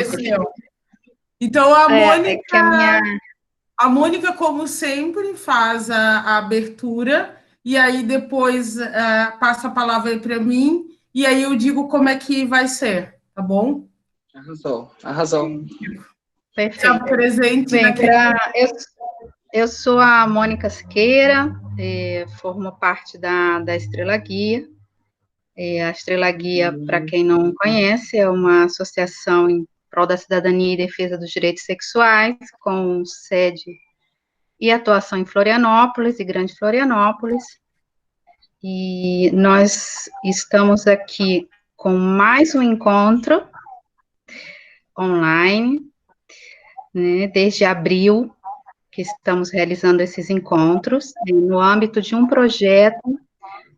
Apareceu. Então, É que a minha... a Mônica, como sempre, faz a abertura, e aí depois passa a palavra para mim, e aí eu digo como é que vai ser, tá bom? Arrasou, arrasou. Se Perfeito. apresente Bem, naquele... eu sou a Mônica Siqueira, formo parte da Estrela Guia. A Estrela Guia, para quem não conhece, é uma associação em prol da cidadania e defesa dos direitos sexuais, com sede e atuação em Florianópolis e Grande Florianópolis. E nós estamos aqui com mais um encontro online, né, desde abril, que estamos realizando esses encontros, no âmbito de um projeto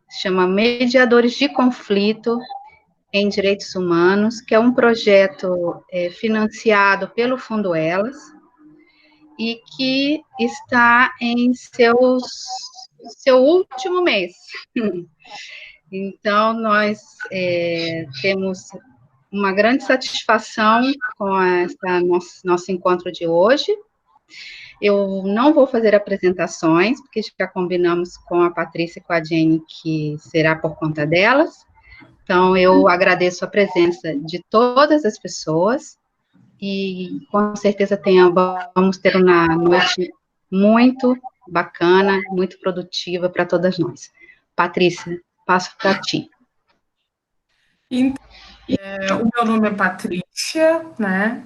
que se chama Mediadores de Conflito em Direitos Humanos, que é um projeto financiado pelo Fundo Elas, e que está em seu último mês. Então, nós temos uma grande satisfação com nosso encontro de hoje. Eu não vou fazer apresentações, porque já combinamos com a Patrícia e com a Jenny que será por conta delas. Então, eu agradeço a presença de todas as pessoas e, com certeza, vamos ter uma noite muito bacana, muito produtiva para todas nós. Patrícia, passo para ti. Então, o meu nome é Patrícia, né?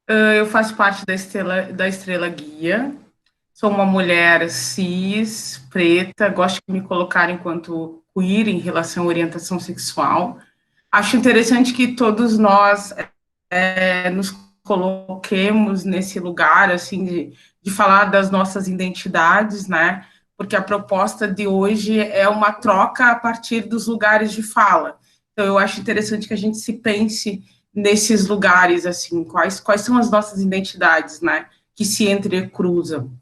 Eu faço parte da Estrela Guia. Sou uma mulher cis, preta, gosto de me colocar enquanto queer em relação à orientação sexual. Acho interessante que todos nós nos coloquemos nesse lugar, assim, de falar das nossas identidades, né? Porque a proposta de hoje é uma troca a partir dos lugares de fala. Então, eu acho interessante que a gente se pense nesses lugares, assim, quais são as nossas identidades, né? Que se entrecruzam.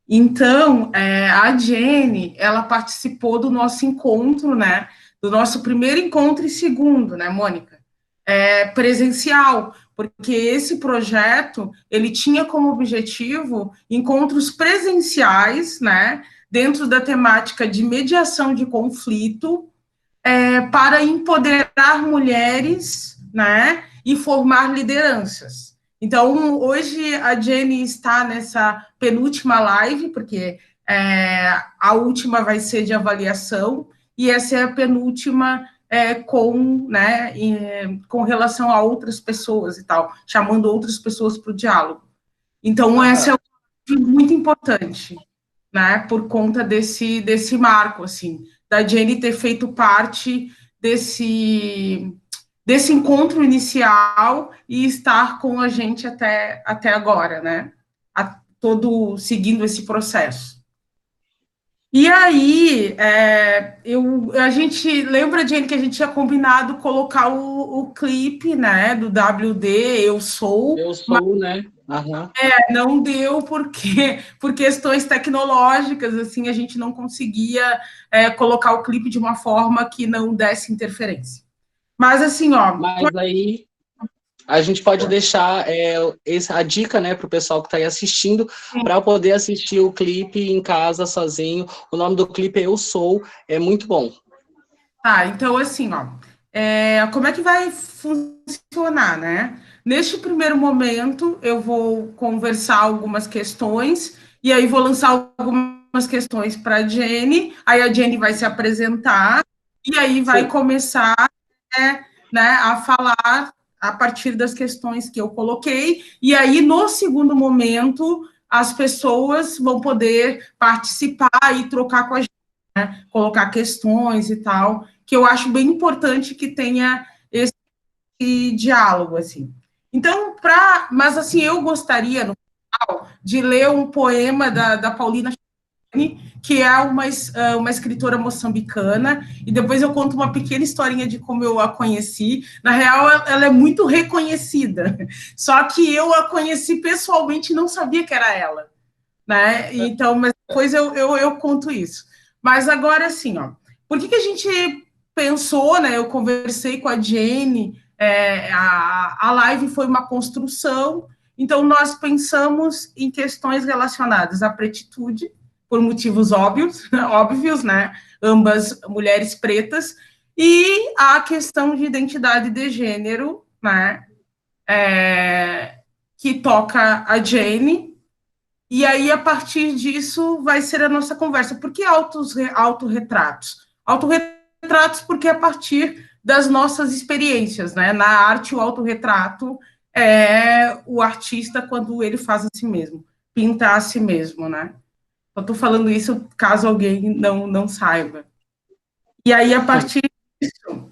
Então, a Jenny, ela participou do nosso encontro, né? Do nosso primeiro encontro e segundo, né, Mônica? Presencial, porque esse projeto, ele tinha como objetivo encontros presenciais, né? Dentro da temática de mediação de conflito, para empoderar mulheres, né? E formar lideranças. Então, hoje a Jenny está nessa penúltima live, porque a última vai ser de avaliação, e essa é a penúltima com relação a outras pessoas e tal, chamando outras pessoas para o diálogo. Então, essa é muito importante, né, por conta desse marco, assim, da Jenny ter feito parte desse encontro inicial e estar com a gente até agora, né? Seguindo esse processo. E aí, a gente lembra, Jenny, que a gente tinha combinado colocar o clipe, né, do WD, Eu Sou. Eu sou, né? Uhum. Não deu porque por questões tecnológicas, assim, a gente não conseguia colocar o clipe de uma forma que não desse interferência. Mas assim, ó. Mas aí a gente pode deixar a dica, né, para o pessoal que está aí assistindo, para poder assistir o clipe em casa sozinho. O nome do clipe é Eu Sou, é muito bom. Tá, então assim, ó, como é que vai funcionar, né? Neste primeiro momento, eu vou conversar algumas questões, e aí vou lançar algumas questões para a Jenny, aí a Jenny vai se apresentar, e aí vai começar né, a falar a partir das questões que eu coloquei, e aí, no segundo momento, as pessoas vão poder participar e trocar com a gente, né, colocar questões e tal, que eu acho bem importante que tenha esse diálogo, assim. Então, mas assim, eu gostaria, no final, de ler um poema da Paulina, que é uma escritora moçambicana, e depois eu conto uma pequena historinha de como eu a conheci. Na real, ela é muito reconhecida, só que eu a conheci pessoalmente e não sabia que era ela, né? Então, mas depois eu conto isso. Mas agora, assim, ó, por que a gente pensou, né? Eu conversei com a Jenny a live foi uma construção, então nós pensamos em questões relacionadas à pretitude, por motivos óbvios, né? Ambas mulheres pretas, e a questão de identidade de gênero, né? Que toca a Jane, e aí, a partir disso, vai ser a nossa conversa. Por que autorretratos? Autorretratos porque é a partir das nossas experiências, né? Na arte, o autorretrato é o artista quando ele faz a si mesmo, pinta a si mesmo, né? Eu estou falando isso caso alguém não saiba. E aí, a partir disso,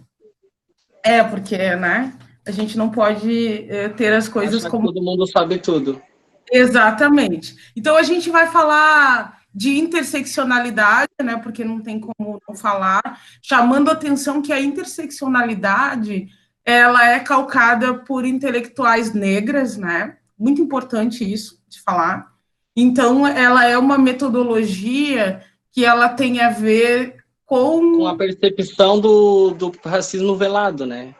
porque, né? A gente não pode ter as coisas Achar que como todo mundo sabe tudo. exatamente. Então, a gente vai falar de interseccionalidade, né, porque não tem como não falar, chamando a atenção que a interseccionalidade, ela é calcada por intelectuais negras, né, muito importante isso de falar. Então, ela é uma metodologia que ela tem a ver Com a com percepção do racismo velado, né?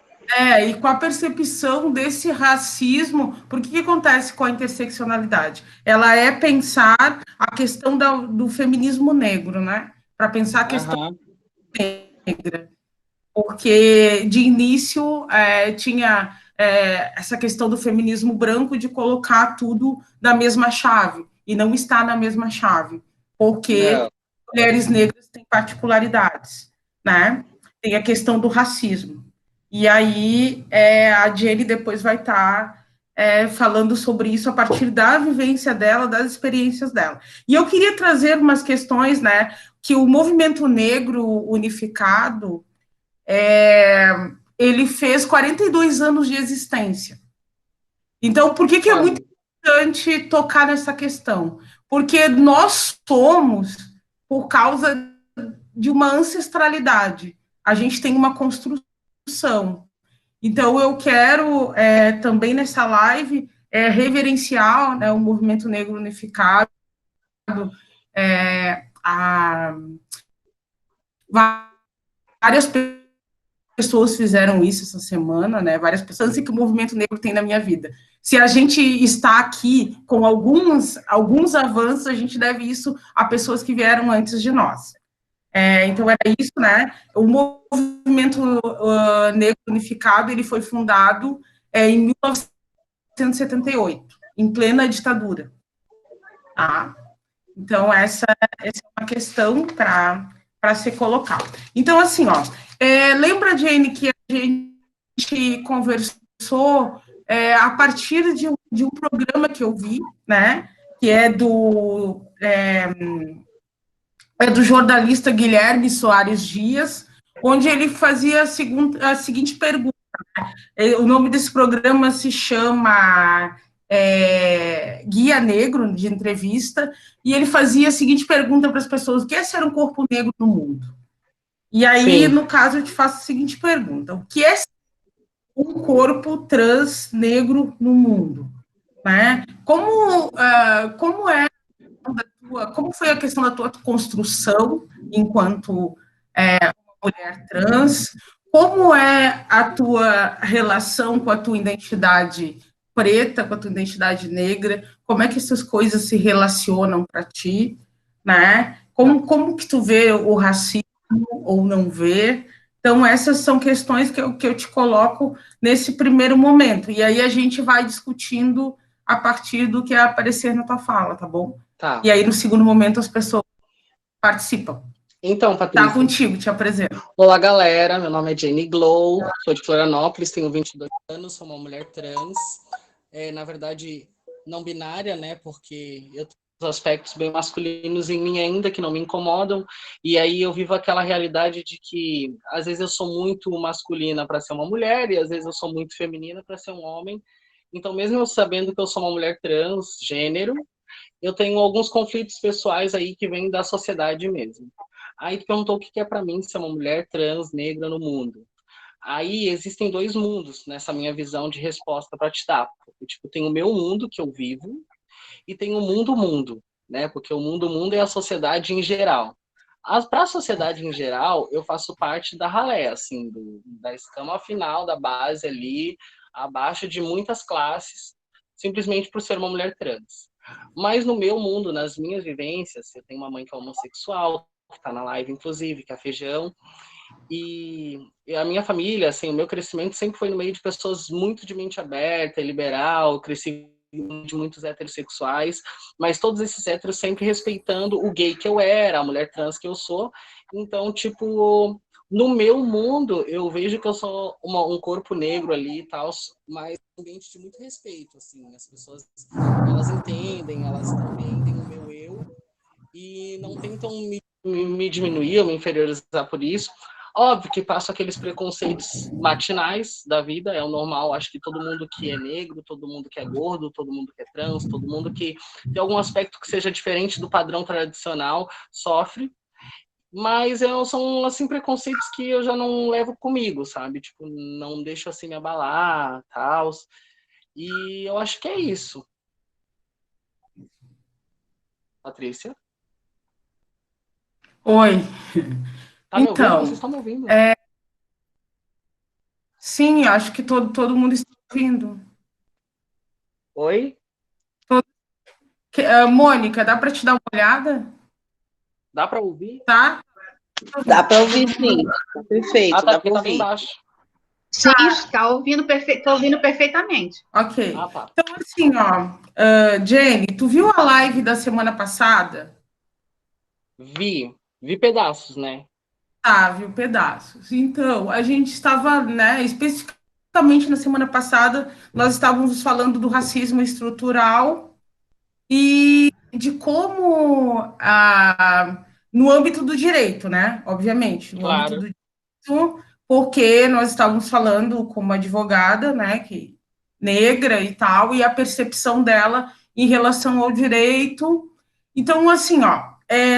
e com a percepção desse racismo, porque o que acontece com a interseccionalidade? Ela é pensar a questão do feminismo negro, né? Para pensar a questão Aham. negra. Porque, de início, tinha essa questão do feminismo branco de colocar tudo na mesma chave, e não está na mesma chave, porque Não. mulheres negras têm particularidades, né? Tem a questão do racismo. E aí a Jenny depois vai estar falando sobre isso a partir da vivência dela, das experiências dela. E eu queria trazer umas questões, né, que o movimento negro unificado, ele fez 42 anos de existência. Então, por que é muito Sabe? importante tocar nessa questão? Porque nós somos, por causa de uma ancestralidade, a gente tem uma construção. Então, eu quero também nessa live reverenciar, né, o movimento negro unificado, a várias pessoas fizeram isso essa semana, né? Várias pessoas que o movimento negro tem na minha vida. Se a gente está aqui com alguns avanços, a gente deve isso a pessoas que vieram antes de nós. Então, era isso, né? O movimento negro unificado, ele foi fundado em 1978, em plena ditadura. Tá? Então, essa é uma questão para ser colocada. Então, assim, ó, lembra, Jane, que a gente conversou a partir de um programa que eu vi, né, que é do jornalista Guilherme Soares Dias, onde ele fazia a seguinte pergunta. O nome desse programa se chama Guia Negro, de entrevista, e ele fazia a seguinte pergunta para as pessoas: o que é ser um corpo negro no mundo? E aí, Sim. no caso, eu te faço a seguinte pergunta: o que é ser um corpo trans negro no mundo? Né? Como foi a questão da tua construção enquanto mulher trans? Como é a tua relação com a tua identidade preta, com a tua identidade negra? Como é que essas coisas se relacionam para ti, né? Como que tu vê o racismo ou não vê? Então, essas são questões que eu te coloco nesse primeiro momento. E aí a gente vai discutindo a partir do que aparecer na tua fala, tá bom? Tá. E aí, no segundo momento, as pessoas participam. Então, Tá Patrícia. contigo, te apresento. Olá, galera. Meu nome é Jane Glow, sou de Florianópolis, tenho 22 anos, sou uma mulher trans. Na verdade, não binária, né? Porque eu tenho os aspectos bem masculinos em mim ainda que não me incomodam. E aí eu vivo aquela realidade de que às vezes eu sou muito masculina para ser uma mulher e às vezes eu sou muito feminina para ser um homem. Então, mesmo eu sabendo que eu sou uma mulher transgênero, eu tenho alguns conflitos pessoais aí que vêm da sociedade mesmo. Aí tu perguntou o que é para mim ser uma mulher trans negra no mundo. Aí existem dois mundos nessa minha visão de resposta para te dar. Tipo, tem o meu mundo que eu vivo e tem o mundo, né? Porque o mundo é a sociedade em geral. Para a sociedade em geral, eu faço parte da ralé, assim, da escama final, da base ali, abaixo de muitas classes, simplesmente por ser uma mulher trans. Mas no meu mundo, nas minhas vivências, eu tenho uma mãe que é homossexual, que está na live, inclusive, que é Feijão, e a minha família, assim, o meu crescimento sempre foi no meio de pessoas muito de mente aberta, liberal, cresci de muitos heterossexuais, mas todos esses héteros sempre respeitando o gay que eu era, a mulher trans que eu sou. Então, tipo, no meu mundo, eu vejo que eu sou um corpo negro ali e tal, mas um ambiente de muito respeito, assim, as pessoas, elas entendem, elas compreendem o meu eu e não tentam me diminuir ou me inferiorizar por isso. Óbvio que passo aqueles preconceitos matinais da vida, é o normal. Acho que todo mundo que é negro, todo mundo que é gordo, todo mundo que é trans, todo mundo que tem algum aspecto que seja diferente do padrão tradicional sofre. Mas são, assim, preconceitos que eu já não levo comigo, sabe? Tipo, não deixo, assim, me abalar, tal. E eu acho que é isso. Patrícia? Oi. Tá me ouvindo? Vocês Então, estão me ouvindo? sim, acho que todo mundo está ouvindo. Oi? Mônica, dá para te dar uma olhada? Dá para ouvir? Tá? Dá para ouvir, sim. Tá perfeito, Tá, dá porque para tá bem ouvir. baixo. Sim, está ouvindo, tô ouvindo perfeitamente. Ok. Tá. Então, assim, ó, Jenny, tu viu a live da semana passada? Vi pedaços, né? Ah, viu pedaços. Então, a gente estava, né, especificamente na semana passada, nós estávamos falando do racismo estrutural e de como, no âmbito do direito, né, obviamente, no âmbito Claro. do direito, porque nós estávamos falando com uma advogada, né, negra e tal, e a percepção dela em relação ao direito. Então, assim, ó,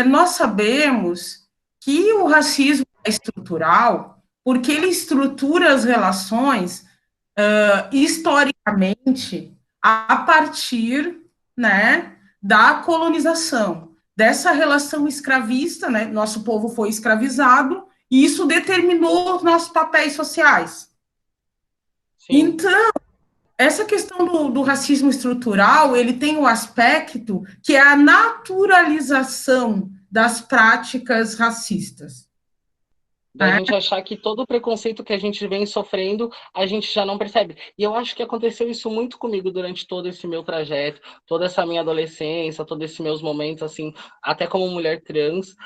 nós sabemos que o racismo é estrutural porque ele estrutura as relações historicamente a partir, né, da colonização, dessa relação escravista, né, nosso povo foi escravizado e isso determinou os nossos papéis sociais. Sim. Então, essa questão do racismo estrutural, ele tem um aspecto que é a naturalização das práticas racistas. Da gente achar que todo o preconceito que a gente vem sofrendo, a gente já não percebe. E eu acho que aconteceu isso muito comigo durante todo esse meu trajeto, toda essa minha adolescência, todos esses meus momentos, assim, até como mulher trans,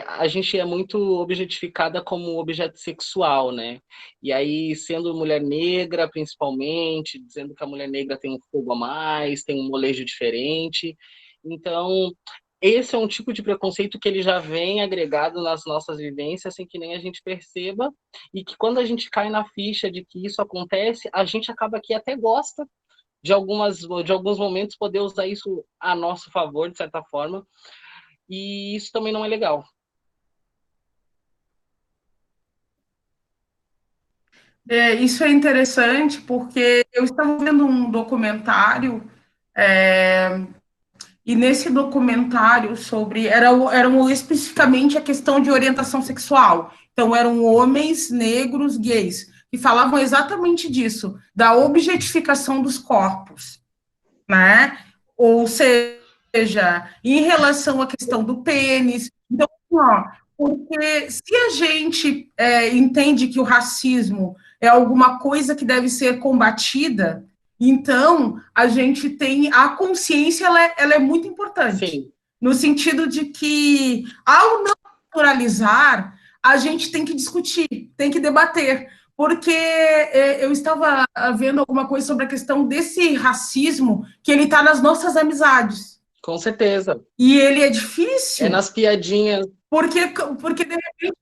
a gente é muito objetificada como objeto sexual, né? E aí, sendo mulher negra, principalmente, dizendo que a mulher negra tem um fogo a mais, tem um molejo diferente. Então, esse é um tipo de preconceito que ele já vem agregado nas nossas vivências sem que nem a gente perceba, e que quando a gente cai na ficha de que isso acontece, a gente acaba que até gosta de alguns momentos poder usar isso a nosso favor, de certa forma, e isso também não é legal. Isso é interessante porque eu estava vendo um documentário e nesse documentário eram especificamente a questão de orientação sexual. Então, eram homens negros gays que falavam exatamente disso, da objetificação dos corpos, né? Ou seja, em relação à questão do pênis. Então, ó, porque se a gente entende que o racismo é alguma coisa que deve ser combatida, então a gente tem a consciência, ela é muito importante, Sim. no sentido de que, ao não naturalizar, a gente tem que discutir, tem que debater, porque eu estava vendo alguma coisa sobre a questão desse racismo que ele está nas nossas amizades. Com certeza. E ele é É difícil, nas piadinhas. porque de repente.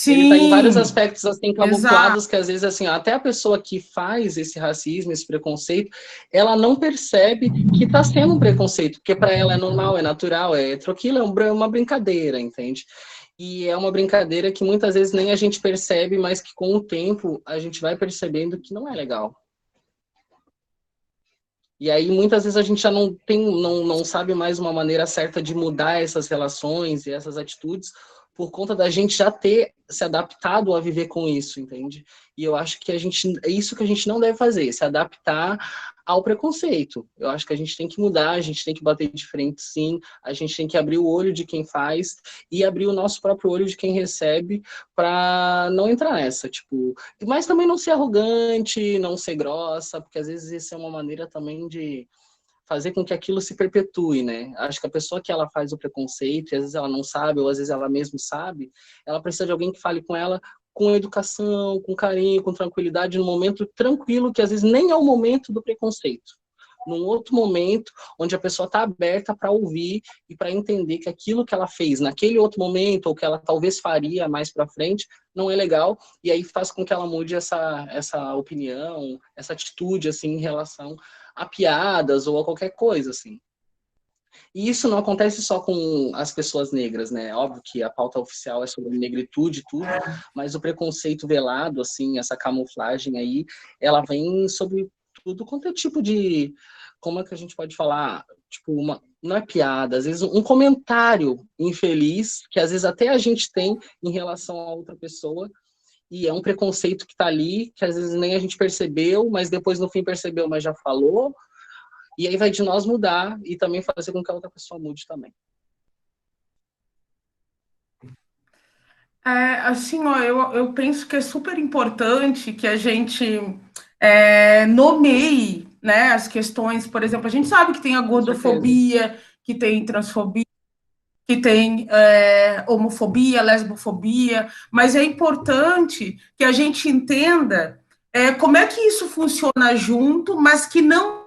Ele está em vários Sim, aspectos assim exato. camuflados que às vezes assim, até a pessoa que faz esse racismo, esse preconceito, ela não percebe que está sendo um preconceito, porque para ela é normal, é natural, aquilo é uma brincadeira, entende? E é uma brincadeira que muitas vezes nem a gente percebe, mas que com o tempo a gente vai percebendo que não é legal. E aí, muitas vezes, a gente já não sabe mais uma maneira certa de mudar essas relações e essas atitudes, por conta da gente já ter se adaptado a viver com isso, entende? E eu acho que é isso que a gente não deve fazer, se adaptar ao preconceito. Eu acho que a gente tem que mudar, a gente tem que bater de frente, sim, a gente tem que abrir o olho de quem faz e abrir o nosso próprio olho de quem recebe, para não entrar nessa, tipo, mas também não ser arrogante, não ser grossa, porque às vezes isso é uma maneira também de fazer com que aquilo se perpetue, né? Acho que a pessoa que ela faz o preconceito, e às vezes ela não sabe, ou às vezes ela mesmo sabe, ela precisa de alguém que fale com ela com educação, com carinho, com tranquilidade, num momento tranquilo, que às vezes nem é o momento do preconceito. Num outro momento, onde a pessoa está aberta para ouvir e para entender que aquilo que ela fez naquele outro momento, ou que ela talvez faria mais para frente, não é legal, e aí faz com que ela mude essa opinião, essa atitude, assim, em relação a piadas ou a qualquer coisa, assim. E isso não acontece só com as pessoas negras, né? Óbvio que a pauta oficial é sobre negritude e tudo, mas o preconceito velado, assim, essa camuflagem aí, ela vem sobre tudo quanto é tipo de... Como é que a gente pode falar? Tipo, não é piada, às vezes um comentário infeliz, que às vezes até a gente tem em relação a outra pessoa, e é um preconceito que está ali, que às vezes nem a gente percebeu, mas depois no fim percebeu, mas já falou, e aí vai de nós mudar e também fazer com que a outra pessoa mude também. Assim, ó, eu penso que é super importante que a gente nomeie, né, as questões. Por exemplo, a gente sabe que tem a Com certeza. gordofobia, que tem transfobia, que tem homofobia, lesbofobia, mas é importante que a gente entenda como é que isso funciona junto, mas que não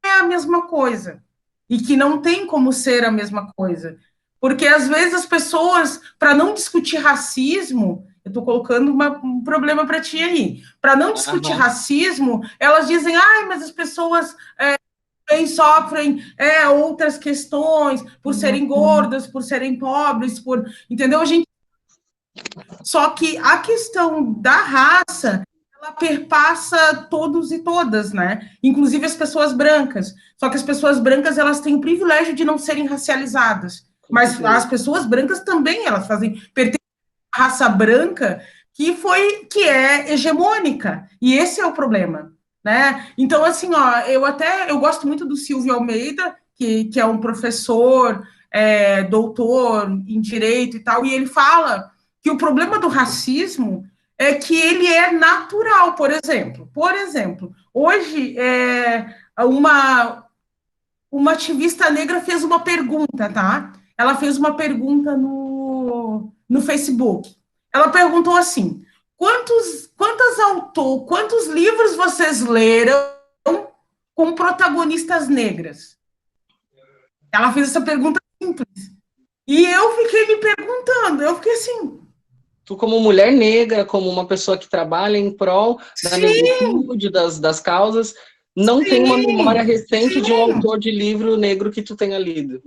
é a mesma coisa e que não tem como ser a mesma coisa. Porque às vezes as pessoas, para não discutir racismo, eu estou colocando um problema para ti aí, para não discutir Aham. racismo, elas dizem, ai, mas as pessoas sofrem outras questões por serem gordas, por serem pobres, entendeu? Só que a questão da raça, ela perpassa todos e todas, né? Inclusive as pessoas brancas. Só que as pessoas brancas, elas têm o privilégio de não serem racializadas. Com Mas as certeza. pessoas brancas também, elas pertencem à raça branca que é hegemônica. E esse é o problema, né? Então, assim, ó, eu gosto muito do Silvio Almeida, que é um professor, doutor em direito e tal, e ele fala que o problema do racismo é que ele é natural, por exemplo. Por exemplo, hoje uma ativista negra fez uma pergunta, tá? Ela fez uma pergunta no Facebook. Ela perguntou assim: quantos livros vocês leram com protagonistas negras? Ela fez essa pergunta simples. E eu fiquei me perguntando, eu fiquei assim, Tu, como mulher negra, como uma pessoa que trabalha em prol da sim, negritude, das causas, não tem uma memória sim, recente de um sim, autor de livro negro que tu tenha lido.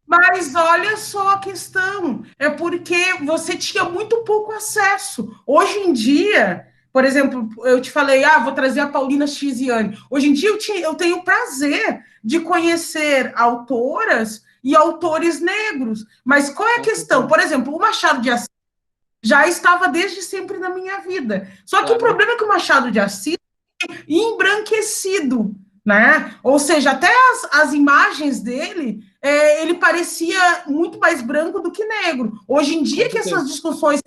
mas olha só a questão, é porque você tinha muito pouco acesso. Hoje em dia, por exemplo, eu te falei, vou trazer a Paulina Chiziane. Hoje em dia eu tenho o prazer de conhecer autoras e autores negros. Mas qual é a Com questão? certeza. Por exemplo, o Machado de Assis já estava desde sempre na minha vida. Só que o Claro. problema é que o Machado de Assis embranquecido, né? Ou seja, até as imagens dele, ele parecia muito mais branco do que negro. Hoje em Com dia que certeza. essas discussões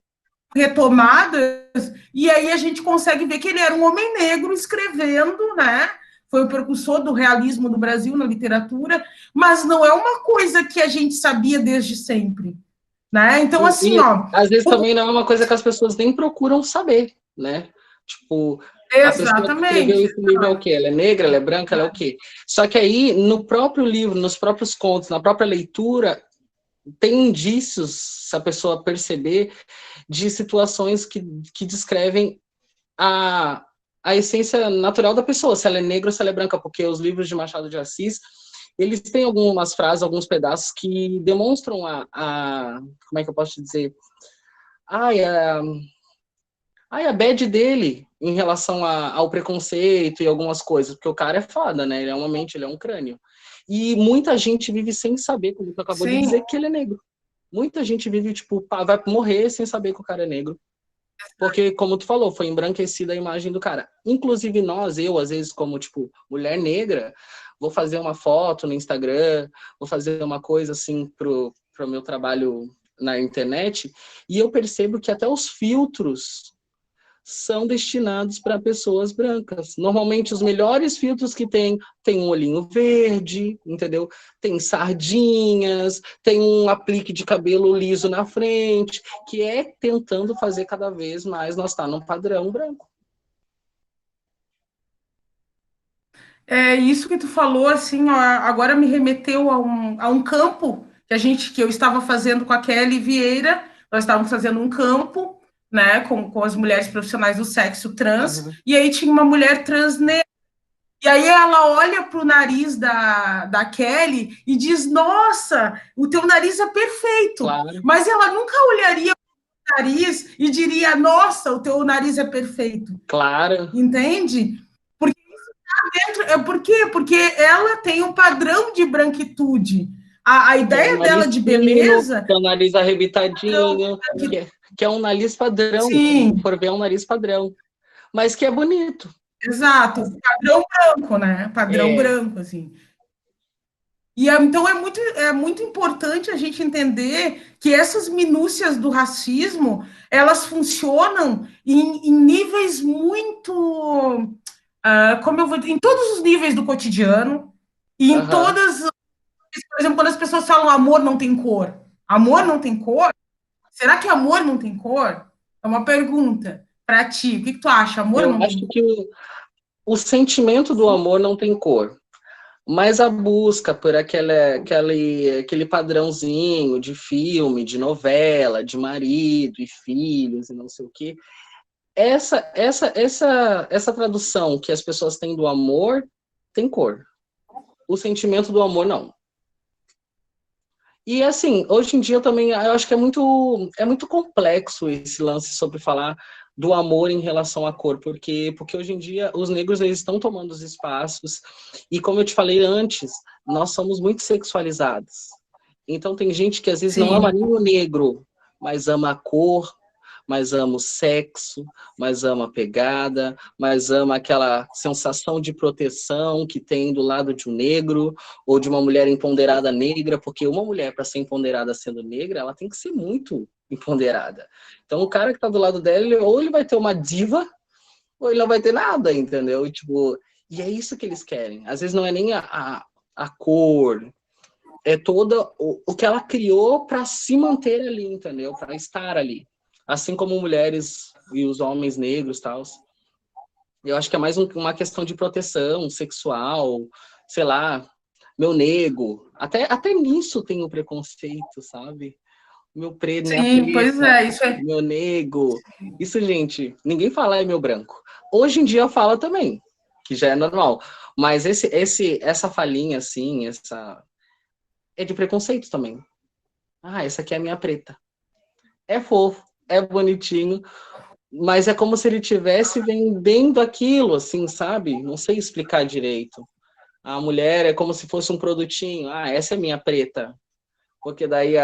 retomadas, e aí a gente consegue ver que ele era um homem negro escrevendo, né? Foi o precursor do realismo do Brasil na literatura, mas não é uma coisa que a gente sabia desde sempre, né? Então, assim, E ó, às vezes também não é uma coisa que as pessoas nem procuram saber, né? Tipo, a pessoa que escreveu exatamente. esse livro é o quê? Ela é negra, ela é branca, ela é o quê? Só que aí, no próprio livro, nos próprios contos, na própria leitura, tem indícios, se a pessoa perceber, de situações que descrevem a, a essência natural da pessoa, se ela é negra ou se ela é branca, porque os livros de Machado de Assis, eles têm algumas frases, alguns pedaços que demonstram como é que eu posso te dizer? Ai, Aí a bad dele em relação ao preconceito e algumas coisas, porque o cara é foda, né? Ele é uma mente, ele é um crânio. E muita gente vive sem saber, como tu acabou de Sim. dizer, que ele é negro. Muita gente vive, tipo, vai morrer sem saber que o cara é negro. Porque, como tu falou, foi embranquecida a imagem do cara. Inclusive eu, às vezes, como, tipo, mulher negra, vou fazer uma foto no Instagram, vou fazer uma coisa, assim, pro meu trabalho na internet, e eu percebo que até os filtros são destinados para pessoas brancas. Normalmente, os melhores filtros que tem um olhinho verde, entendeu? Tem sardinhas, tem um aplique de cabelo liso na frente, que é tentando fazer cada vez mais nós estar num padrão branco. É isso que tu falou, assim, ó, agora me remeteu a um campo que eu estava fazendo com a Kelly Vieira. Nós estávamos fazendo um campo, né, com as mulheres profissionais do sexo trans, e aí tinha uma mulher trans negra. E aí ela olha para o nariz da Kelly e diz: Nossa, o teu nariz é perfeito. Claro. Mas ela nunca olharia para o nariz e diria: Nossa, o teu nariz é perfeito. Claro. Entende? Porque isso está dentro. Por quê? Porque ela tem um padrão de branquitude. A ideia dela de beleza. Que é um nariz arrebitadinho, que é um nariz padrão. Sim. Se for ver, é um nariz padrão. Mas que é bonito. Exato. Padrão branco, né? Padrão branco, assim. E então é muito importante a gente entender que essas minúcias do racismo, elas funcionam em níveis muito, como eu vou dizer, em todos os níveis do cotidiano, e em todas, por exemplo, quando as pessoas falam amor não tem cor. Amor não tem cor? Será que amor não tem cor? É uma pergunta para ti. O que tu acha? Amor Eu não tem acho cor? que o sentimento do amor não tem cor. Mas a busca por aquele padrãozinho de filme, de novela, de marido e filhos e não sei o quê, essa tradução que as pessoas têm do amor tem cor. O sentimento do amor, não. E assim, hoje em dia também, eu acho que é muito complexo esse lance sobre falar do amor em relação à cor, porque hoje em dia os negros eles estão tomando os espaços, e como eu te falei antes, nós somos muito sexualizados. Então tem gente que às vezes não ama nem o negro, mas ama a cor, mas ama o sexo, mas ama a pegada, mas ama aquela sensação de proteção que tem do lado de um negro ou de uma mulher empoderada negra, porque uma mulher, para ser empoderada sendo negra, ela tem que ser muito empoderada. Então, o cara que está do lado dela, ou ele vai ter uma diva, ou ele não vai ter nada, entendeu? E é isso que eles querem. Às vezes não é nem a cor, é toda o que ela criou para se manter ali, entendeu? Para estar ali. Assim como mulheres e os homens negros e tal. Eu acho que é mais uma questão de proteção sexual, sei lá, meu nego. Até nisso tem o preconceito, sabe? Meu preto, minha preta, pois é, isso é. meu nego. Isso, gente, ninguém fala é meu branco. Hoje em dia fala também, que já é normal. Mas essa falinha, assim, é de preconceito também. Ah, essa aqui é a minha preta. É fofo, é bonitinho, mas é como se ele estivesse vendendo aquilo, assim, sabe? Não sei explicar direito. A mulher é como se fosse um produtinho. Ah, essa é minha preta. Porque daí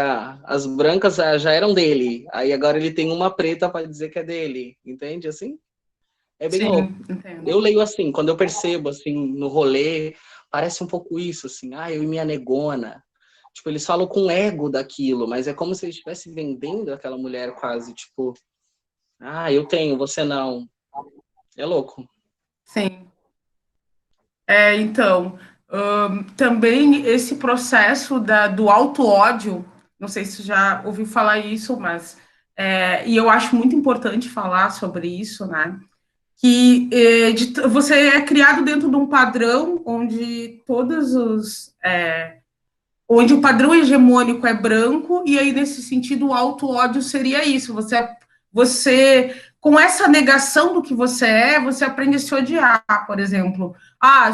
as brancas já eram dele. Aí agora ele tem uma preta para dizer que é dele. Entende, assim? É bem louco. Entendo. Eu leio assim, quando eu percebo, assim, no rolê, parece um pouco isso, assim. Ah, eu e minha negona. Tipo, eles falam com ego daquilo, mas é como se eles estivessem vendendo aquela mulher quase, tipo, ah, eu tenho, você não. É louco. Sim. Então, também esse processo do auto-ódio, não sei se você já ouviu falar isso, mas e eu acho muito importante falar sobre isso, né? Que você é criado dentro de um padrão onde onde o padrão hegemônico é branco, e aí, nesse sentido, o auto-ódio seria isso. Você, com essa negação do que você aprende a se odiar, por exemplo.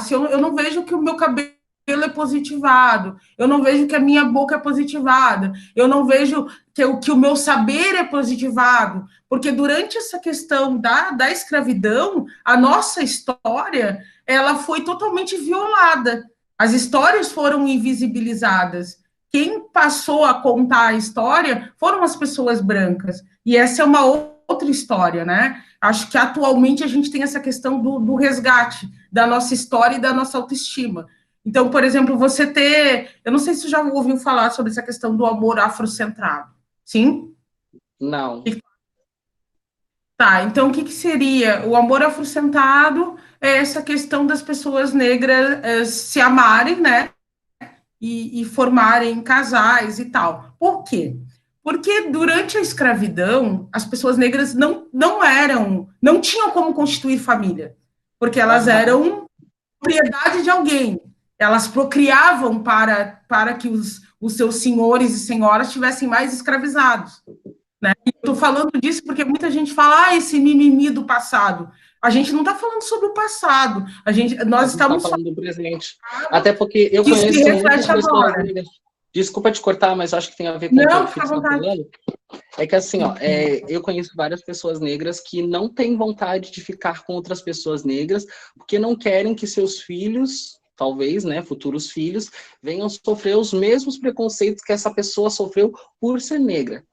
Se eu não vejo que o meu cabelo é positivado, eu não vejo que a minha boca é positivada, eu não vejo que o meu saber é positivado, porque durante essa questão da escravidão, a nossa história, ela foi totalmente violada, as histórias foram invisibilizadas, quem passou a contar a história foram as pessoas brancas, e essa é uma outra história, né? Acho que atualmente a gente tem essa questão do resgate da nossa história e da nossa autoestima. Então, por exemplo, você ter. Eu não sei se você já ouviu falar sobre essa questão do amor afrocentrado. Sim? Não. Tá, então o que seria? O amor afrocentrado é essa questão das pessoas negras se amarem, né? E formarem casais e tal. Por quê? Porque durante a escravidão, as pessoas negras não tinham como constituir família, porque elas eram propriedade de alguém. Elas procriavam para que os seus senhores e senhoras tivessem mais escravizados. Né? Estou falando disso porque muita gente fala, esse mimimi do passado. A gente não está falando sobre o passado, nós A gente está estamos falando do presente. Até porque eu que se conheço muitas reflete pessoas agora. negras. Desculpa te cortar, mas acho que tem a ver com o Não, que fica à você está vontade. falando. É que assim, ó, eu conheço várias pessoas negras que não têm vontade de ficar com outras pessoas negras, porque não querem que seus filhos, talvez, né, futuros filhos, venham sofrer os mesmos preconceitos que essa pessoa sofreu por ser negra.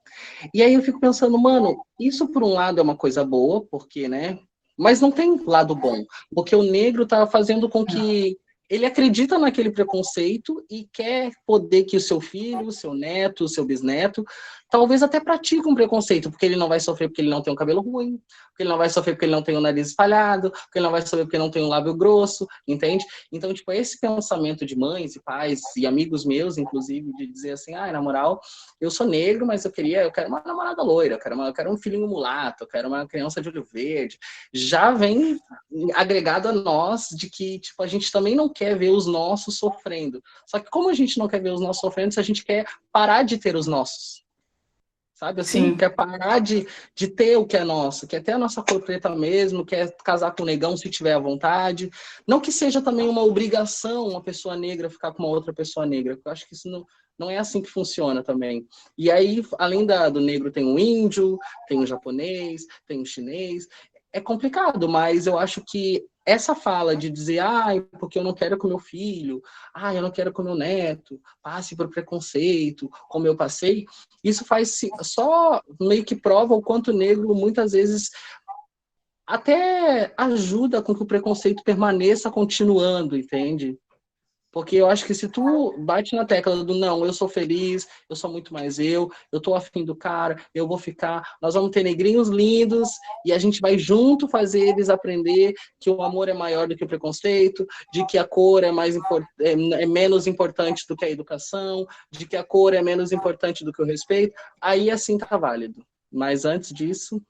E aí eu fico pensando, mano, isso por um lado é uma coisa boa, porque, né? Mas não tem lado bom, porque o negro tá fazendo com que ele acredita naquele preconceito e quer poder que o seu filho, o seu neto, o seu bisneto, talvez até pratique um preconceito, porque ele não vai sofrer porque ele não tem um cabelo ruim, porque ele não vai sofrer porque ele não tem o nariz espalhado, porque ele não vai sofrer porque ele não tem um lábio grosso, entende? Então, tipo, esse pensamento de mães e pais e amigos meus, inclusive, de dizer assim, na moral, eu sou negro, mas eu quero uma namorada loira, eu quero um filhinho mulato, eu quero uma criança de olho verde. Já vem agregado a nós de que, tipo, a gente também não quer ver os nossos sofrendo. Só que como a gente não quer ver os nossos sofrendo, a gente quer parar de ter os nossos. Sabe assim? Sim. Quer parar de ter o que é nosso, quer ter a nossa cor preta mesmo, quer casar com o negão se tiver à vontade. Não que seja também uma obrigação uma pessoa negra ficar com uma outra pessoa negra, porque eu acho que isso não é assim que funciona também. E aí, além do negro, tem o índio, tem o japonês, tem o chinês. É complicado, mas eu acho que essa fala de dizer, porque eu não quero que o meu filho, eu não quero que o meu neto passe por preconceito, como eu passei, isso só meio que prova o quanto o negro muitas vezes até ajuda com que o preconceito permaneça continuando, entende? Porque eu acho que se tu bate na tecla do não, eu sou feliz, eu sou muito mais eu tô afim do cara, eu vou ficar, nós vamos ter negrinhos lindos e a gente vai junto fazer eles aprender que o amor é maior do que o preconceito, de que a cor é menos importante do que a educação, de que a cor é menos importante do que o respeito, aí assim tá válido. Mas antes disso,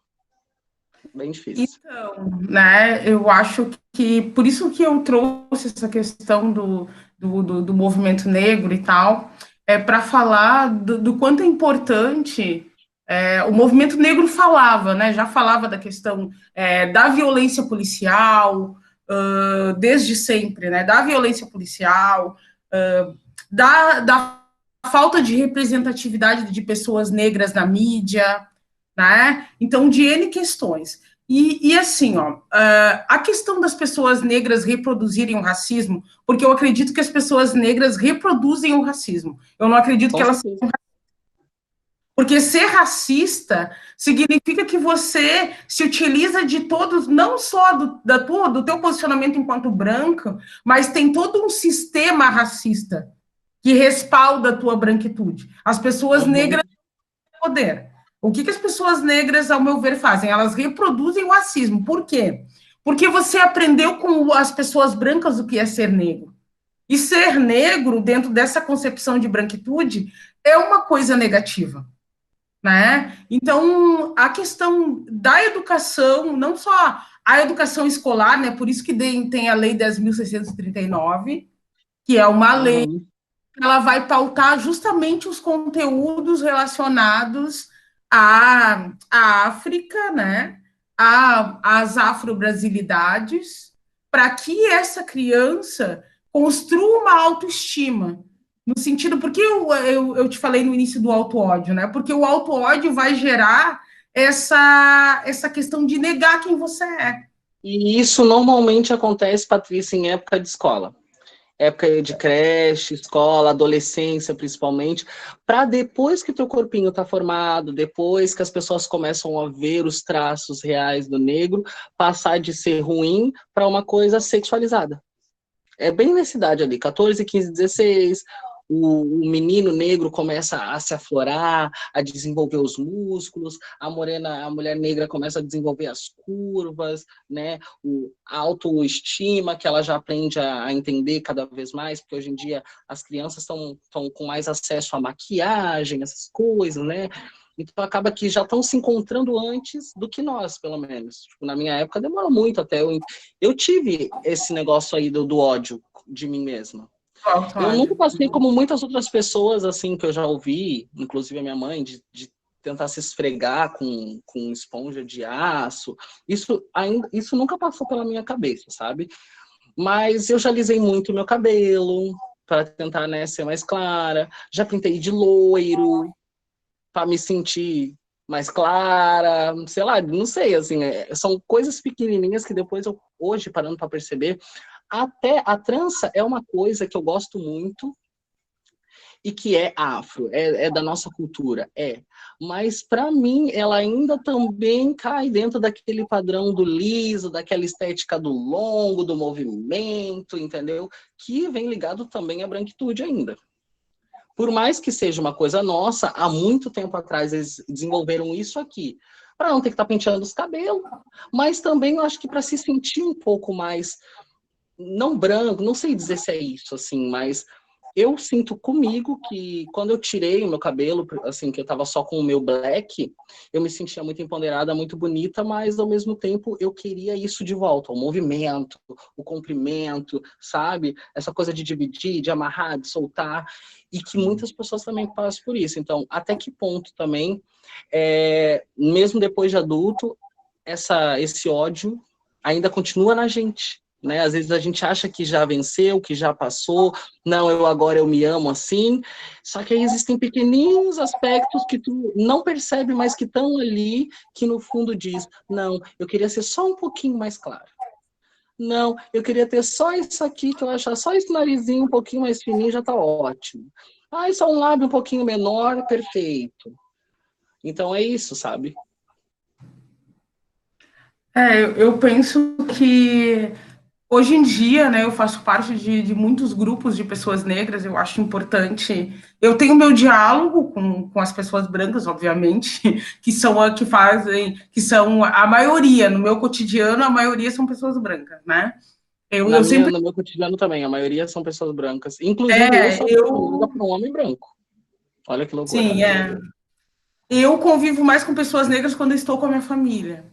bem difícil. Então, né, eu acho que por isso que eu trouxe essa questão do movimento negro e tal, para falar do quanto é importante. O movimento negro falava, né, já falava da questão da violência policial, desde sempre, né, da violência policial, da falta de representatividade de pessoas negras na mídia, né? Então, de N questões. E assim, a questão das pessoas negras reproduzirem o racismo, porque eu acredito que as pessoas negras reproduzem o racismo. Eu não acredito que Com elas. certeza. Porque ser racista significa que você se utiliza de todos, não só do teu posicionamento enquanto branco, mas tem todo um sistema racista que respalda a tua branquitude. As pessoas negras têm poder. O que as pessoas negras, ao meu ver, fazem? Elas reproduzem o racismo. Por quê? Porque você aprendeu com as pessoas brancas o que é ser negro. E ser negro, dentro dessa concepção de branquitude, é uma coisa negativa. Né? Então, a questão da educação, não só a educação escolar, né? Por isso que tem a Lei 10.639, que é uma lei que ela vai pautar justamente os conteúdos relacionados à África, né? Às afro-brasilidades, para que essa criança construa uma autoestima. No sentido, porque eu te falei no início do auto-ódio, né? Porque o auto-ódio vai gerar essa questão de negar quem você é. E isso normalmente acontece, Patrícia, em época de escola. Época de creche, escola, adolescência, principalmente, para depois que teu corpinho está formado, depois que as pessoas começam a ver os traços reais do negro, passar de ser ruim para uma coisa sexualizada. É bem nessa idade ali, 14, 15, 16, o menino negro começa a se aflorar, a desenvolver os músculos, a mulher negra começa a desenvolver as curvas, né? A autoestima, que ela já aprende a entender cada vez mais, porque hoje em dia as crianças estão com mais acesso à maquiagem, essas coisas, né? Então acaba que já estão se encontrando antes do que nós, pelo menos. Tipo, na minha época demorou muito até eu tive esse negócio aí do ódio de mim mesma. Eu nunca passei como muitas outras pessoas, assim, que eu já ouvi, inclusive a minha mãe, de tentar se esfregar com esponja de aço. Isso nunca passou pela minha cabeça, sabe? Mas eu já alisei muito meu cabelo para tentar, né, ser mais clara. Já pintei de loiro para me sentir mais clara, sei lá, não sei, assim, são coisas pequenininhas que depois hoje, parando para perceber, até a trança é uma coisa que eu gosto muito e que é afro, é da nossa cultura, mas para mim ela ainda também cai dentro daquele padrão do liso, daquela estética do longo, do movimento, entendeu? Que vem ligado também à branquitude ainda. Por mais que seja uma coisa nossa, há muito tempo atrás eles desenvolveram isso aqui, para não ter que estar penteando os cabelos, mas também eu acho que para se sentir um pouco mais, não branco, não sei dizer se é isso, assim, mas eu sinto comigo que quando eu tirei o meu cabelo, assim, que eu tava só com o meu black, eu me sentia muito empoderada, muito bonita, mas ao mesmo tempo eu queria isso de volta, o movimento, o comprimento, sabe? Essa coisa de dividir, de amarrar, de soltar, e que muitas pessoas também passam por isso. Então, até que ponto também, mesmo depois de adulto, esse ódio ainda continua na gente, né? Às vezes a gente acha que já venceu, que já passou, não, agora eu me amo assim, só que aí existem pequeninos aspectos que tu não percebe, mas que estão ali, que no fundo diz, não, eu queria ser só um pouquinho mais claro. Não, eu queria ter só isso aqui, que eu achar só esse narizinho um pouquinho mais fininho, já tá ótimo. Ah, só um lábio um pouquinho menor, perfeito. Então é isso, sabe? Eu penso que hoje em dia, né, eu faço parte de muitos grupos de pessoas negras, eu acho importante. Eu tenho meu diálogo com as pessoas brancas, obviamente, que são a que fazem, que são a maioria, no meu cotidiano, a maioria são pessoas brancas, né? No meu cotidiano também, a maioria são pessoas brancas. Inclusive, eu sou para um homem branco. Olha que loucura. Sim, eu convivo mais com pessoas negras quando eu estou com a minha família.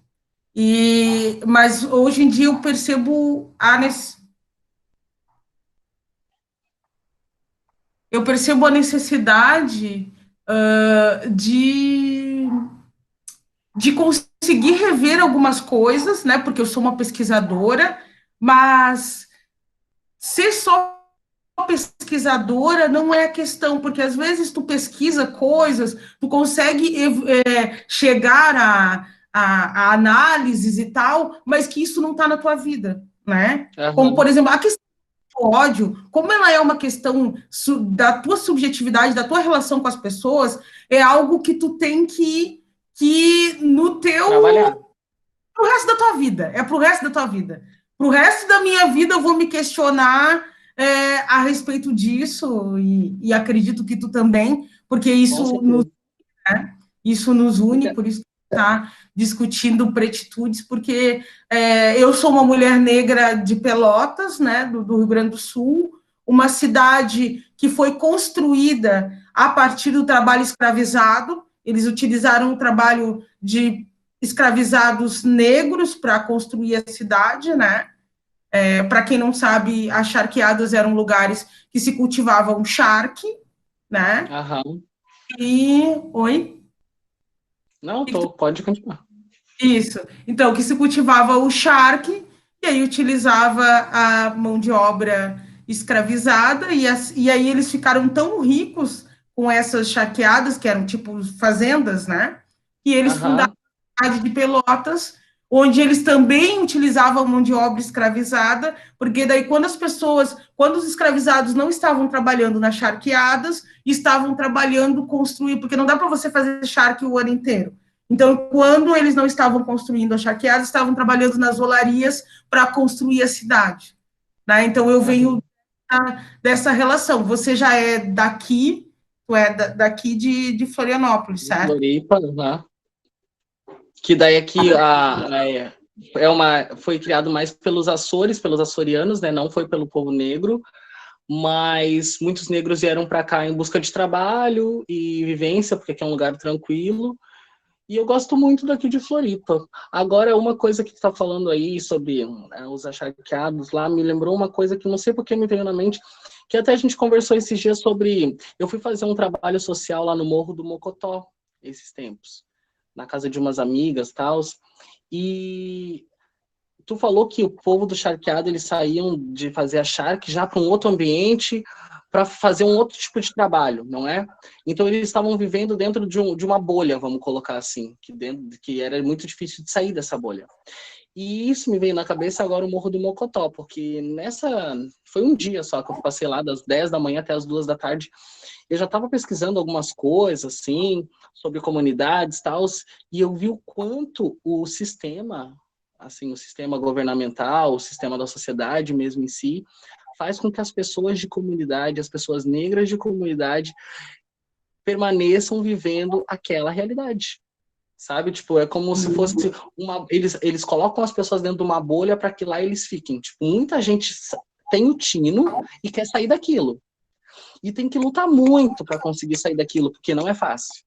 Mas hoje em dia eu percebo a necessidade de conseguir rever algumas coisas, né? Porque eu sou uma pesquisadora, mas ser só pesquisadora não é a questão, porque às vezes tu pesquisa coisas, tu consegue chegar a análises e tal, mas que isso não está na tua vida, né? Uhum. Como, por exemplo, a questão do ódio, como ela é uma questão da tua subjetividade, da tua relação com as pessoas, é algo que tu tem que no teu... trabalhar. Pro resto da tua vida, pro resto da tua vida. Pro resto da minha vida eu vou me questionar a respeito disso, e acredito que tu também, porque isso nos une, por isso que está discutindo pretitudes, porque eu sou uma mulher negra de Pelotas, né, do Rio Grande do Sul, uma cidade que foi construída a partir do trabalho escravizado. Eles utilizaram o trabalho de escravizados negros para construir a cidade, né? Para quem não sabe, as charqueadas eram lugares que se cultivavam charque, né? Aham. Oi? Não, pode continuar. Isso. Então, que se cultivava o charque, e aí utilizava a mão de obra escravizada, e aí eles ficaram tão ricos com essas charqueadas, que eram tipo fazendas, né? E eles fundaram a cidade de Pelotas, onde eles também utilizavam mão de obra escravizada, porque daí quando os escravizados não estavam trabalhando nas charqueadas, estavam trabalhando construir, porque não dá para você fazer charque o ano inteiro. Então, quando eles não estavam construindo as charqueadas, estavam trabalhando nas olarias para construir a cidade. Né? Então, eu venho dessa relação. Você já é daqui, tu é daqui de Florianópolis, certo? Floripa, né? Que daí aqui foi criado mais pelos Açores, pelos açorianos, né? Não foi pelo povo negro, mas muitos negros vieram para cá em busca de trabalho e vivência, porque aqui é um lugar tranquilo. E eu gosto muito daqui de Floripa. Agora, uma coisa que tu tá falando aí sobre os acharqueados lá, me lembrou uma coisa que não sei por que me veio na mente, que até a gente conversou esses dias sobre... Eu fui fazer um trabalho social lá no Morro do Mocotó, esses tempos, na casa de umas amigas e tal, e tu falou que o povo do charqueado, eles saíam de fazer a charque já para um outro ambiente, para fazer um outro tipo de trabalho, não é? Então eles estavam vivendo dentro de uma bolha, vamos colocar assim, que era muito difícil de sair dessa bolha. E isso me veio na cabeça agora o Morro do Mocotó, porque foi um dia só que eu passei lá, das 10 da manhã até as 2 da tarde, eu já estava pesquisando algumas coisas, assim, sobre comunidades e tal, e eu vi o quanto o sistema, assim, o sistema governamental, o sistema da sociedade mesmo em si, faz com que as pessoas de comunidade, as pessoas negras de comunidade, permaneçam vivendo aquela realidade, sabe? Tipo, é como se fosse eles colocam as pessoas dentro de uma bolha para que lá eles fiquem. Tipo, muita gente tem o tino e quer sair daquilo. E tem que lutar muito para conseguir sair daquilo, porque não é fácil.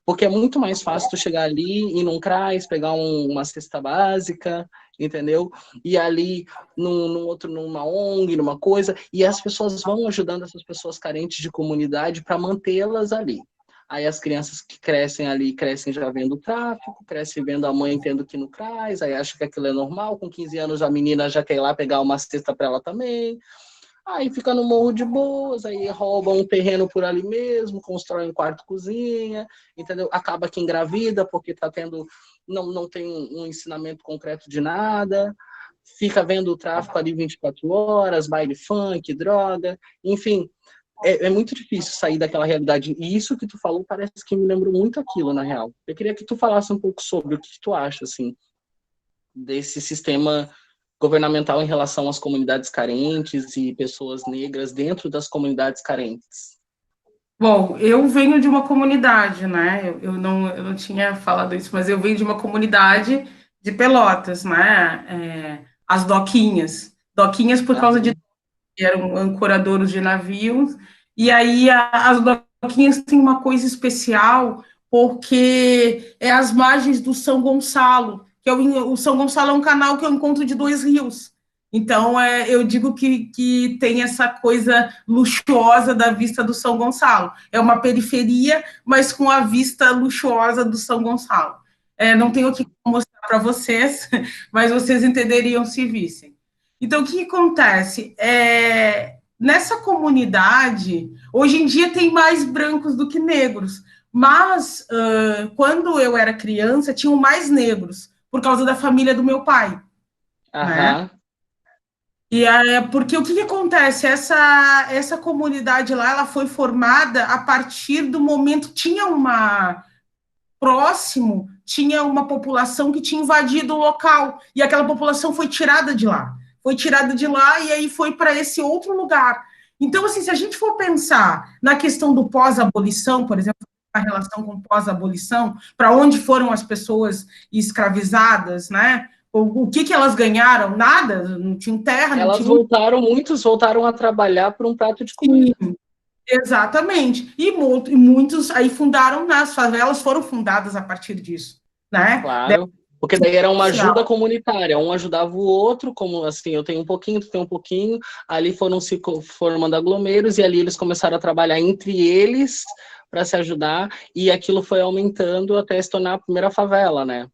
Porque é muito mais fácil tu chegar ali, ir num CRAS, pegar uma cesta básica, entendeu? E ali numa ONG, numa coisa, e as pessoas vão ajudando essas pessoas carentes de comunidade para mantê-las ali. Aí as crianças que crescem ali, crescem já vendo o tráfico, crescem vendo a mãe tendo que ir no CRAS, aí acham que aquilo é normal, com 15 anos a menina já quer ir lá pegar uma cesta para ela também. Aí fica no morro de boas, aí rouba um terreno por ali mesmo, constrói um quarto-cozinha, entendeu? Acaba que engravida, porque tá tendo, não tem um ensinamento concreto de nada, fica vendo o tráfico ali 24 horas, baile funk, droga, enfim, é muito difícil sair daquela realidade. E isso que tu falou parece que me lembrou muito aquilo, na real. Eu queria que tu falasse um pouco sobre o que tu acha, assim, desse sistema governamental em relação às comunidades carentes e pessoas negras dentro das comunidades carentes. Bom, eu venho de uma comunidade, né? Eu não tinha falado isso, mas eu venho de uma comunidade de Pelotas, né? As doquinhas. Doquinhas por causa de eram ancoradouros de navios, e aí as doquinhas têm uma coisa especial, porque é as margens do São Gonçalo, que o São Gonçalo é um canal que é o encontro de dois rios. Então, eu digo que tem essa coisa luxuosa da vista do São Gonçalo. É uma periferia, mas com a vista luxuosa do São Gonçalo. Não tenho o que mostrar para vocês, mas vocês entenderiam se vissem. Então, o que acontece? Nessa comunidade, hoje em dia tem mais brancos do que negros, mas quando eu era criança, tinham mais negros, por causa da família do meu pai. Né? E porque o que acontece? Essa comunidade lá, ela foi formada a partir do momento, tinha uma população que tinha invadido o local, e aquela população foi tirada de lá. Foi tirada de lá e aí foi para esse outro lugar. Então, assim, se a gente for pensar na questão do pós-abolição, por exemplo, a relação com pós-abolição, para onde foram as pessoas escravizadas, né? O que elas ganharam? Nada, não tinham terra, não elas tinham... muitos voltaram a trabalhar por um prato de comida. Sim, exatamente. E muitos aí fundaram, né? As favelas foram fundadas a partir disso, né? Claro. Porque daí era uma ajuda comunitária, um ajudava o outro, como assim, eu tenho um pouquinho, tu tem um pouquinho, ali foram se formando aglomeros, e ali eles começaram a trabalhar entre eles para se ajudar, e aquilo foi aumentando até se tornar a primeira favela, né?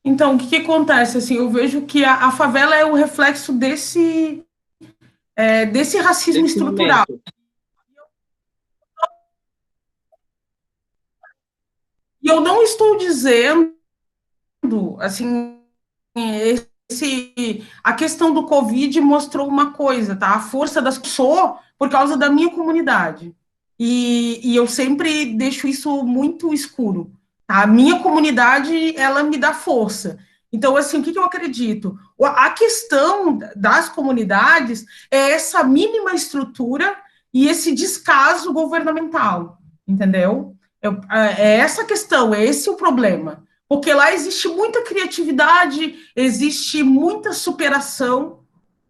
Então, o que acontece? Assim, eu vejo que a favela é o reflexo desse desse racismo Desse estrutural. momento. E eu não estou dizendo, assim, a questão do Covid mostrou uma coisa, tá? A força das pessoas por causa da minha comunidade. E eu sempre deixo isso muito escuro. Tá? A minha comunidade, ela me dá força. Então, assim, o que eu acredito? A questão das comunidades é essa mínima estrutura e esse descaso governamental, entendeu? É essa questão, é esse o problema. Porque lá existe muita criatividade, existe muita superação,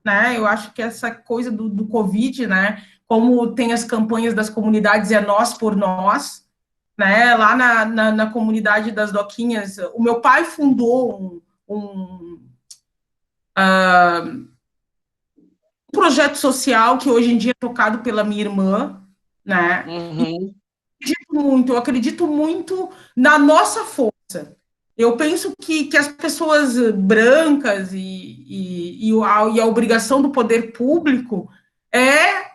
né? Eu acho que essa coisa do Covid, né? Como tem as campanhas das comunidades, é nós por nós, né? Lá na comunidade das Doquinhas, o meu pai fundou um projeto social que hoje em dia é tocado pela minha irmã, né? Uhum. Eu acredito muito na nossa força. Eu penso que as pessoas brancas e a obrigação do poder público é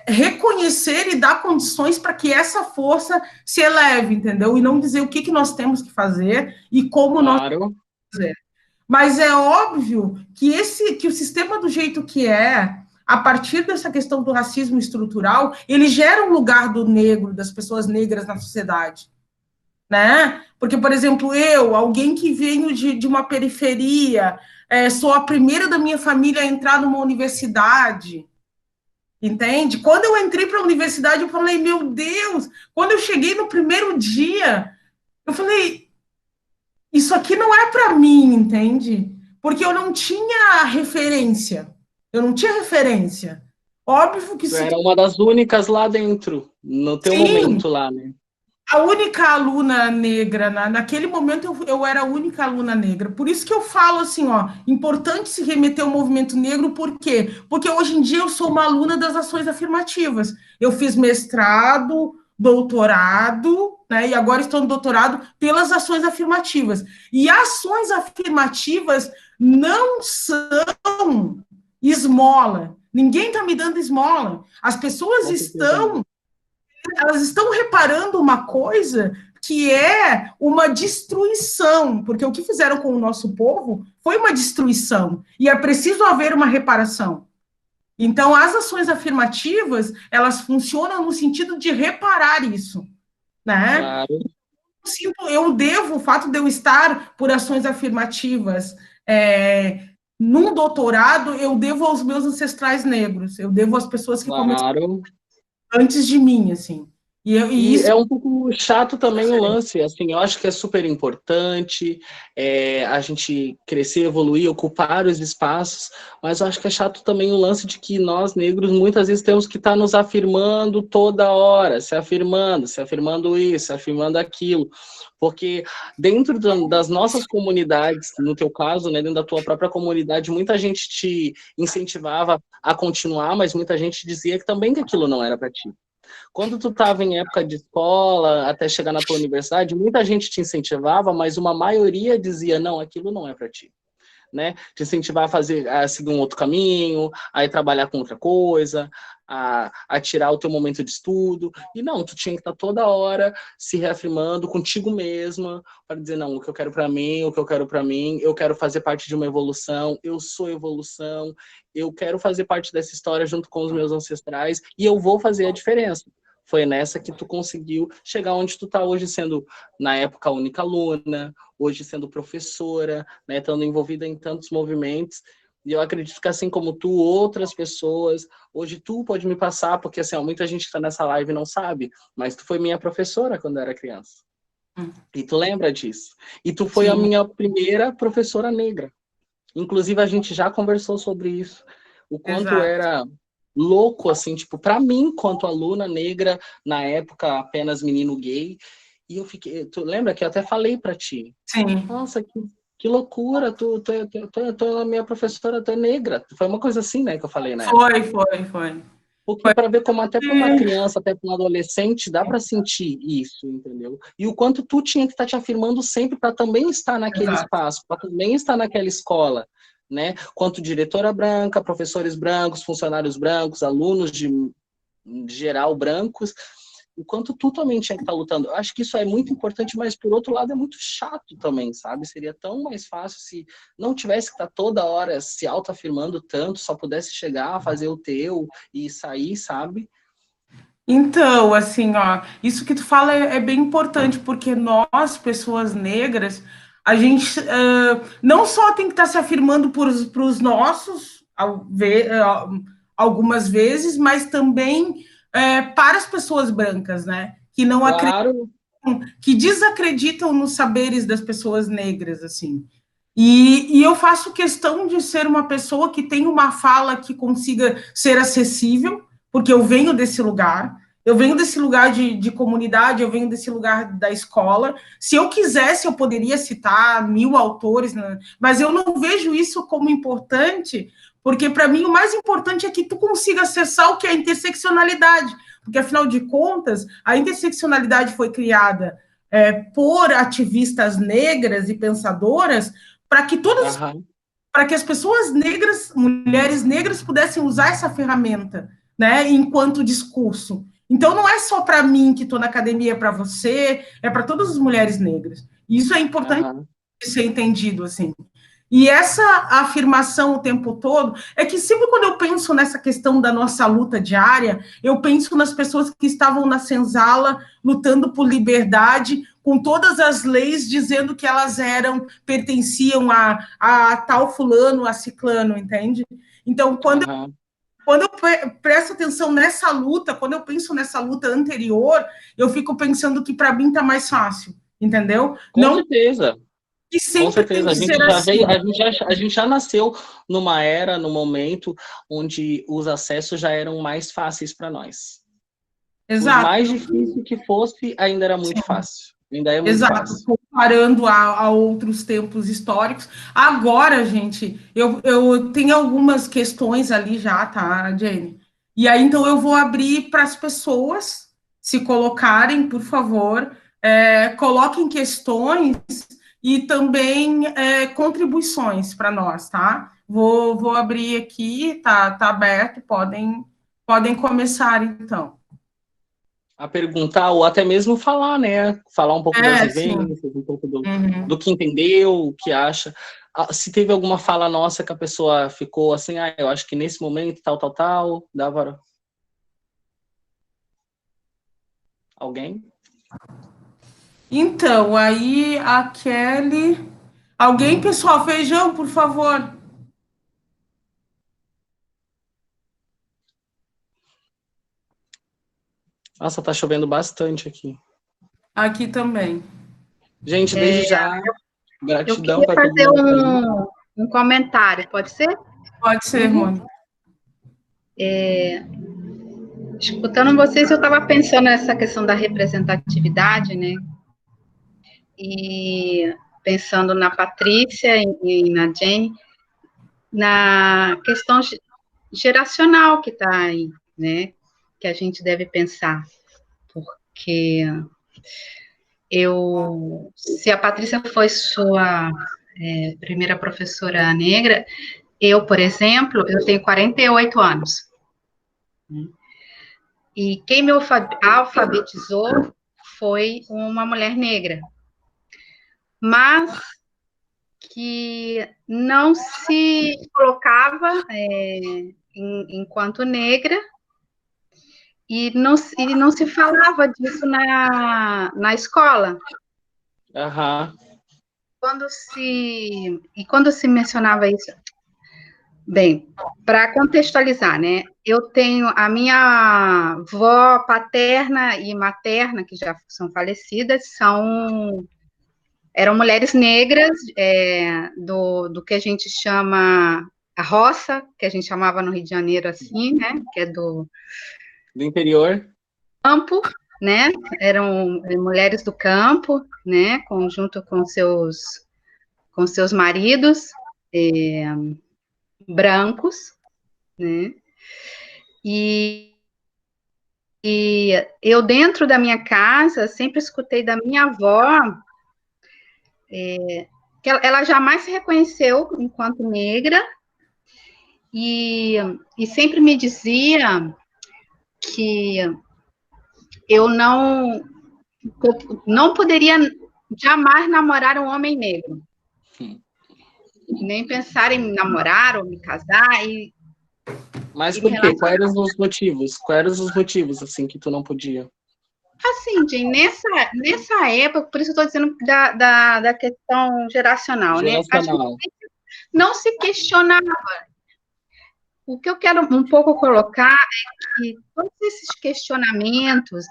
reconhecer e dar condições para que essa força se eleve, entendeu? E não dizer o que nós temos que fazer e como nós Claro. temos que fazer. Mas é óbvio que o sistema do jeito que a partir dessa questão do racismo estrutural, ele gera um lugar do negro, das pessoas negras na sociedade, né? Porque, por exemplo, alguém que venho de uma periferia, sou a primeira da minha família a entrar numa universidade, entende? Quando eu entrei para a universidade, eu falei, meu Deus, quando eu cheguei no primeiro dia, eu falei, isso aqui não é para mim, entende? Porque eu não tinha referência. Eu não tinha referência. Óbvio que Tu se era uma das únicas lá dentro, no teu sim, momento lá, né? a única aluna negra, naquele momento eu era a única aluna negra. Por isso que eu falo assim, ó, importante se remeter ao movimento negro, por quê? Porque hoje em dia eu sou uma aluna das ações afirmativas. Eu fiz mestrado, doutorado, né, e agora estou no doutorado pelas ações afirmativas. E ações afirmativas não são esmola. Ninguém está me dando esmola. As pessoas Com certeza não. elas estão reparando uma coisa que é uma destruição, porque o que fizeram com o nosso povo foi uma destruição, e é preciso haver uma reparação. Então, as ações afirmativas, elas funcionam no sentido de reparar isso, né? Claro. O fato de eu estar por ações afirmativas num doutorado, eu devo aos meus ancestrais negros, eu devo às pessoas que começaram Claro. antes de mim, assim. E E isso é um pouco chato também o lance, assim, eu acho que é super importante a gente crescer, evoluir, ocupar os espaços, mas eu acho que é chato também o lance de que nós, negros, muitas vezes temos que estar nos afirmando toda hora, se afirmando isso, se afirmando aquilo, porque dentro das nossas comunidades, no teu caso, né, dentro da tua própria comunidade, muita gente te incentivava a continuar, mas muita gente dizia que também que aquilo não era para ti. Quando tu estava em época de escola, até chegar na tua universidade, muita gente te incentivava, mas uma maioria dizia, não, aquilo não é para ti. Né? Te incentivar a seguir um outro caminho, a ir trabalhar com outra coisa, a tirar o teu momento de estudo. E não, tu tinha que estar toda hora se reafirmando contigo mesma, para dizer, não, o que eu quero para mim, o que eu quero para mim, eu quero fazer parte de uma evolução, eu sou evolução, eu quero fazer parte dessa história junto com os meus ancestrais, e eu vou fazer a diferença. Foi nessa que tu conseguiu chegar onde tu tá hoje, sendo, na época, a única aluna, hoje sendo professora, né, estando envolvida em tantos movimentos, e eu acredito que assim como tu, outras pessoas, hoje tu pode me passar, porque assim, ó, muita gente que está nessa live não sabe, mas tu foi minha professora quando eu era criança. E tu lembra disso? E tu foi a minha primeira professora negra. Inclusive, a gente já conversou sobre isso, o quanto Exato. era louco, assim, tipo, para mim, quanto aluna negra, na época, apenas menino gay, e eu fiquei, tu lembra que eu até falei para ti? Sim. Nossa, que loucura, tu é a minha professora, tu é negra. Foi uma coisa assim, né, que eu falei na época. Foi. Porque para ver como até para uma criança, até para um adolescente, dá para sentir isso, entendeu? E o quanto tu tinha que estar te afirmando sempre para também estar naquele Exato. espaço, para também estar naquela escola, né? Quanto diretora branca, professores brancos, funcionários brancos, alunos de geral brancos, enquanto tu também tinha que estar lutando. Eu acho que isso é muito importante, mas por outro lado é muito chato também, sabe? Seria tão mais fácil se não tivesse que estar toda hora se autoafirmando tanto, só pudesse chegar, fazer o teu e sair, sabe? Então, assim, ó, isso que tu fala é bem importante, porque nós, pessoas negras, a gente não só tem que estar se afirmando para os nossos, algumas vezes, mas também para as pessoas brancas, né? Que não acreditam, Claro. que desacreditam nos saberes das pessoas negras, assim. E eu faço questão de ser uma pessoa que tem uma fala que consiga ser acessível, porque eu venho desse lugar de comunidade, eu venho desse lugar da escola. Se eu quisesse, eu poderia citar 1000 autores, né? Mas eu não vejo isso como importante, porque para mim o mais importante é que tu consiga acessar o que é a interseccionalidade, porque afinal de contas, a interseccionalidade foi criada por ativistas negras e pensadoras para que todas, Aham. para que as pessoas negras, mulheres negras, pudessem usar essa ferramenta, né, enquanto discurso. Então não é só para mim que estou na academia, é para você, é para todas as mulheres negras. E isso é importante Aham. ser entendido assim. E essa afirmação o tempo todo é que sempre quando eu penso nessa questão da nossa luta diária, eu penso nas pessoas que estavam na senzala lutando por liberdade, com todas as leis dizendo que elas pertenciam a tal fulano, a ciclano, entende? Então, Aham. quando eu presto atenção nessa luta, quando eu penso nessa luta anterior, eu fico pensando que para mim está mais fácil, entendeu? Com Não certeza. que Com sempre tem certeza, a que gente ser já assim. veio, a gente já nasceu numa era, num momento onde os acessos já eram mais fáceis para nós. Por Exato. mais difícil que fosse, ainda era muito Sim. fácil. Ainda é muito Exato, fácil. comparando a outros tempos históricos. Agora, gente, eu tenho algumas questões ali já, tá, Jenny? E aí, então, eu vou abrir para as pessoas se colocarem, por favor, coloquem questões e também contribuições para nós, tá? Vou abrir aqui, tá aberto, podem começar, então. A perguntar, ou até mesmo falar, né? Falar um pouco das Sim. vivências, um pouco Uhum. do que entendeu, o que acha. Se teve alguma fala nossa que a pessoa ficou assim, eu acho que nesse momento, tal, dava. Alguém? Então, aí a Kelly. Alguém, pessoal, feijão, por favor. Nossa, tá chovendo bastante aqui. Aqui também. Gente, desde já, Eu gratidão queria para todo fazer mundo que tá aí. um comentário, pode ser? Pode ser, Uhum. Rony. Escutando vocês, eu estava pensando nessa questão da representatividade, né? E pensando na Patrícia e na Jane, na questão geracional que está aí, né? Que a gente deve pensar, porque se a Patrícia foi sua primeira professora negra, eu, por exemplo, eu tenho 48 anos. E quem me alfabetizou foi uma mulher negra. Mas que não se colocava enquanto negra e não se falava disso na escola. Aham. Quando se mencionava isso, bem, para contextualizar, né? Eu tenho a minha avó paterna e materna, que já são falecidas, eram mulheres negras do que a gente chama a roça, que a gente chamava no Rio de Janeiro assim, né? Que é do interior. campo, né? Eram mulheres do campo, né? Junto com seus maridos brancos, né? E eu, dentro da minha casa, sempre escutei da minha avó que ela jamais se reconheceu enquanto negra, e sempre me dizia que eu não poderia jamais namorar um homem negro, nem pensar em namorar ou me casar. Mas por quê? Quais eram os motivos? Quais eram os motivos, assim, que tu não podia? Assim, Jane, nessa época, por isso eu estou dizendo da questão geracional, né? A gente não se questionava. O que eu quero um pouco colocar é que todos esses questionamentos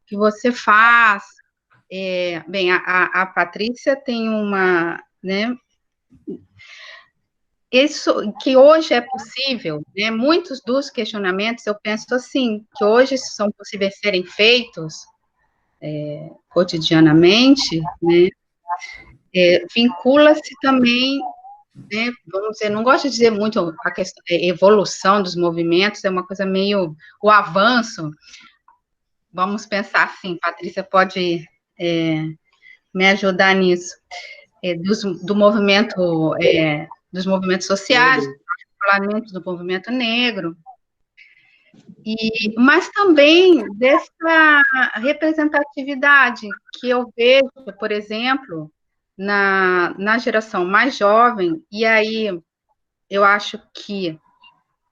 que você faz, bem, a Patrícia tem uma, né? Isso que hoje é possível, né? Muitos dos questionamentos eu penso assim, que hoje são possíveis serem feitos cotidianamente, né? Vincula-se também, né? Vamos dizer, não gosto de dizer muito a questão evolução dos movimentos, é uma coisa meio o avanço. Vamos pensar assim, Patrícia pode me ajudar nisso, do movimento, dos movimentos sociais, particularmente do movimento negro, mas também dessa representatividade que eu vejo, por exemplo, na geração mais jovem, e aí eu acho que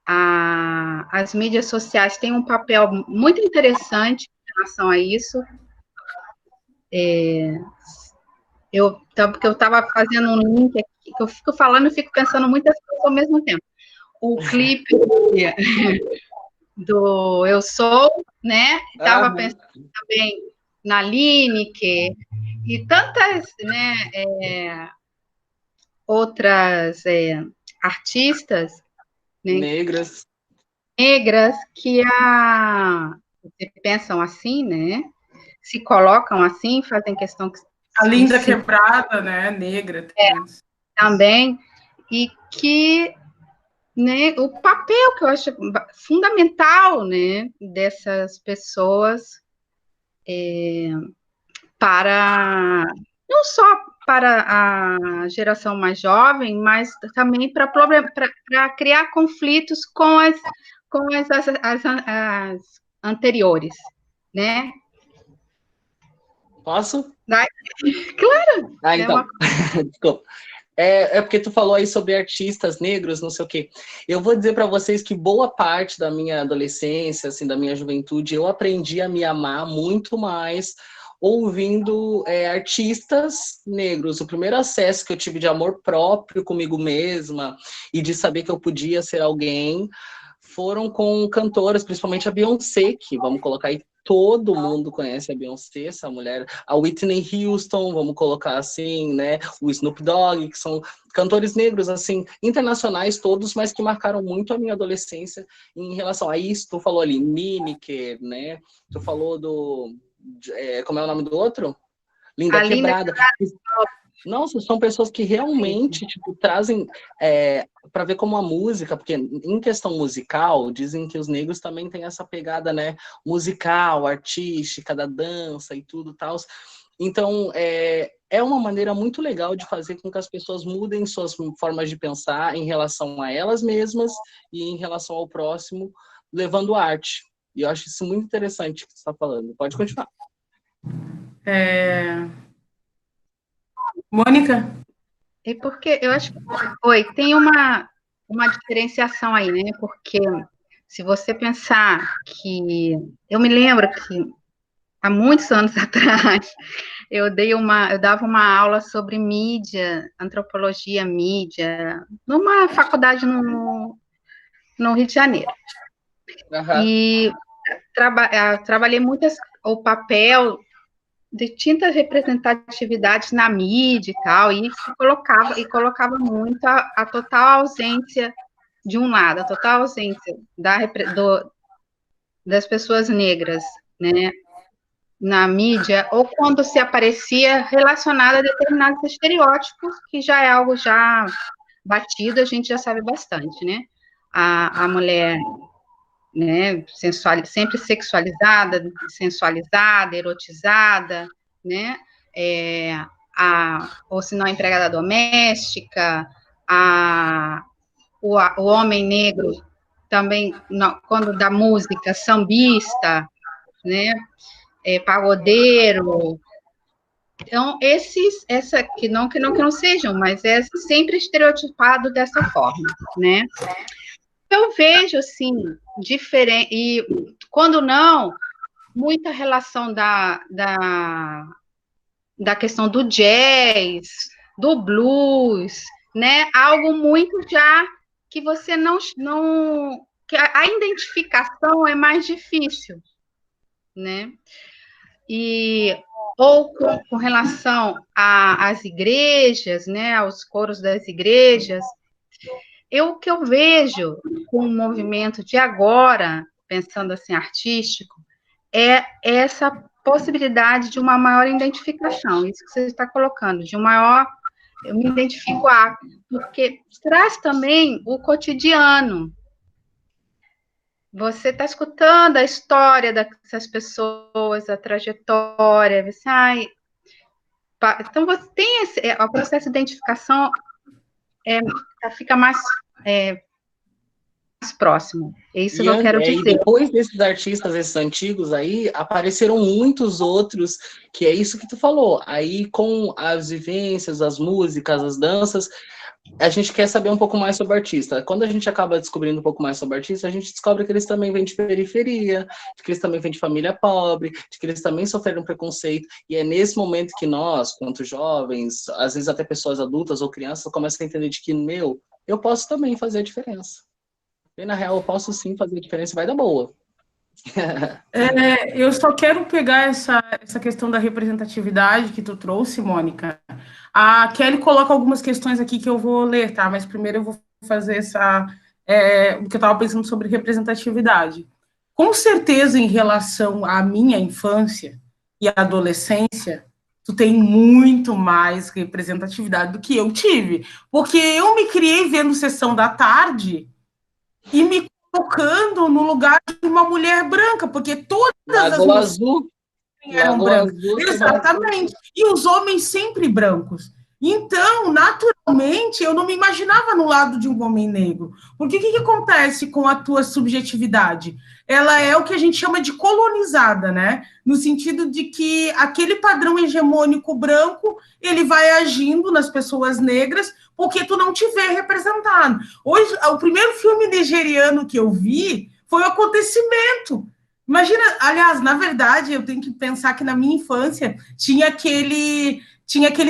as mídias sociais têm um papel muito interessante em relação a isso. Porque eu estava fazendo um link aqui, que eu fico falando e fico pensando muitas coisas ao mesmo tempo. O clipe do Eu Sou, né? Estava pensando também na Lineker e tantas, né, outras artistas, né, negras que pensam assim, né? Se colocam assim, fazem questão que a Linda Quebrada, né, negra também, e que, né, o papel que eu acho fundamental, né, dessas pessoas para não só para a geração mais jovem, mas também para criar conflitos com as anteriores, né? Posso? Claro! Então. Desculpa. É porque tu falou aí sobre artistas negros, não sei o quê. Eu vou dizer para vocês que boa parte da minha adolescência, assim, da minha juventude, eu aprendi a me amar muito mais ouvindo artistas negros. O primeiro acesso que eu tive de amor próprio comigo mesma e de saber que eu podia ser alguém foram com cantoras, principalmente a Beyoncé, que vamos colocar aí, todo mundo conhece a Beyoncé, essa mulher, a Whitney Houston, vamos colocar assim, né, o Snoop Dogg, que são cantores negros, assim, internacionais todos, mas que marcaram muito a minha adolescência em relação a isso. Tu falou ali, Lineker, né, tu falou como é o nome do outro? Linda Quebrada. Nossa, são pessoas que realmente tipo, trazem para ver como a música, porque em questão musical, dizem que os negros também têm essa pegada, né, musical, artística, da dança e tudo tal. Então, é uma maneira muito legal de fazer com que as pessoas mudem suas formas de pensar em relação a elas mesmas e em relação ao próximo, levando arte. E eu acho isso muito interessante o que você está falando. Pode continuar. Mônica? É porque eu acho que tem uma diferenciação aí, né? Porque se você pensar que... Eu me lembro que há muitos anos atrás eu dava uma aula sobre mídia, antropologia mídia, numa faculdade no Rio de Janeiro. E trabalhei muito o papel de tintas representatividades na mídia e tal, e colocava muito a total ausência de um lado, a total ausência das pessoas negras, né, na mídia, ou quando se aparecia relacionada a determinados estereótipos, que já é algo já batido, a gente já sabe bastante, né? A mulher, né, sempre sexualizada, sensualizada, erotizada, né? ou se não, a empregada doméstica, o homem negro também, quando da música, sambista, né, pagodeiro. Então, que não sejam, mas é sempre estereotipado dessa forma, né? Eu vejo, assim, diferente, e quando não, muita relação da questão do jazz, do blues, né? Algo muito já que você não que a identificação é mais difícil, né? Ou com relação às igrejas, né? Aos coros das igrejas, o que eu vejo com o movimento de agora, pensando assim, artístico, é essa possibilidade de uma maior identificação, isso que você está colocando, de um maior, eu me identifico porque traz também o cotidiano. Você está escutando a história dessas pessoas, a trajetória, você, então você tem o processo de identificação fica mais próximo. É isso que eu quero dizer. E depois desses artistas, esses antigos aí, apareceram muitos outros, que é isso que tu falou. Aí, com as vivências, as músicas, as danças, a gente quer saber um pouco mais sobre o artista. Quando a gente acaba descobrindo um pouco mais sobre o artista, a gente descobre que eles também vêm de periferia, que eles também vêm de família pobre, de que eles também sofreram preconceito. E é nesse momento que nós, quanto jovens, às vezes até pessoas adultas ou crianças, começam a entender de que, eu posso também fazer a diferença. E, na real, eu posso sim fazer a diferença e vai dar boa. Eu só quero pegar essa questão da representatividade que tu trouxe, Mônica. A Kelly coloca algumas questões aqui que eu vou ler, tá? Mas primeiro eu vou fazer o que eu estava pensando sobre representatividade. Com certeza, em relação à minha infância e adolescência, tu tem muito mais representatividade do que eu tive. Porque eu me criei vendo Sessão da Tarde e me colocando no lugar de uma mulher branca, porque todas as mulheres Azul eram brancas. Exatamente. E os homens sempre brancos. Então, naturalmente, eu não me imaginava no lado de um homem negro. Porque o que acontece com a tua subjetividade? Ela é o que a gente chama de colonizada, né? No sentido de que aquele padrão hegemônico branco, ele vai agindo nas pessoas negras porque tu não te vê representado. Hoje, o primeiro filme nigeriano que eu vi foi o Acontecimento. Imagina, aliás, na verdade, eu tenho que pensar que na minha infância tinha aquele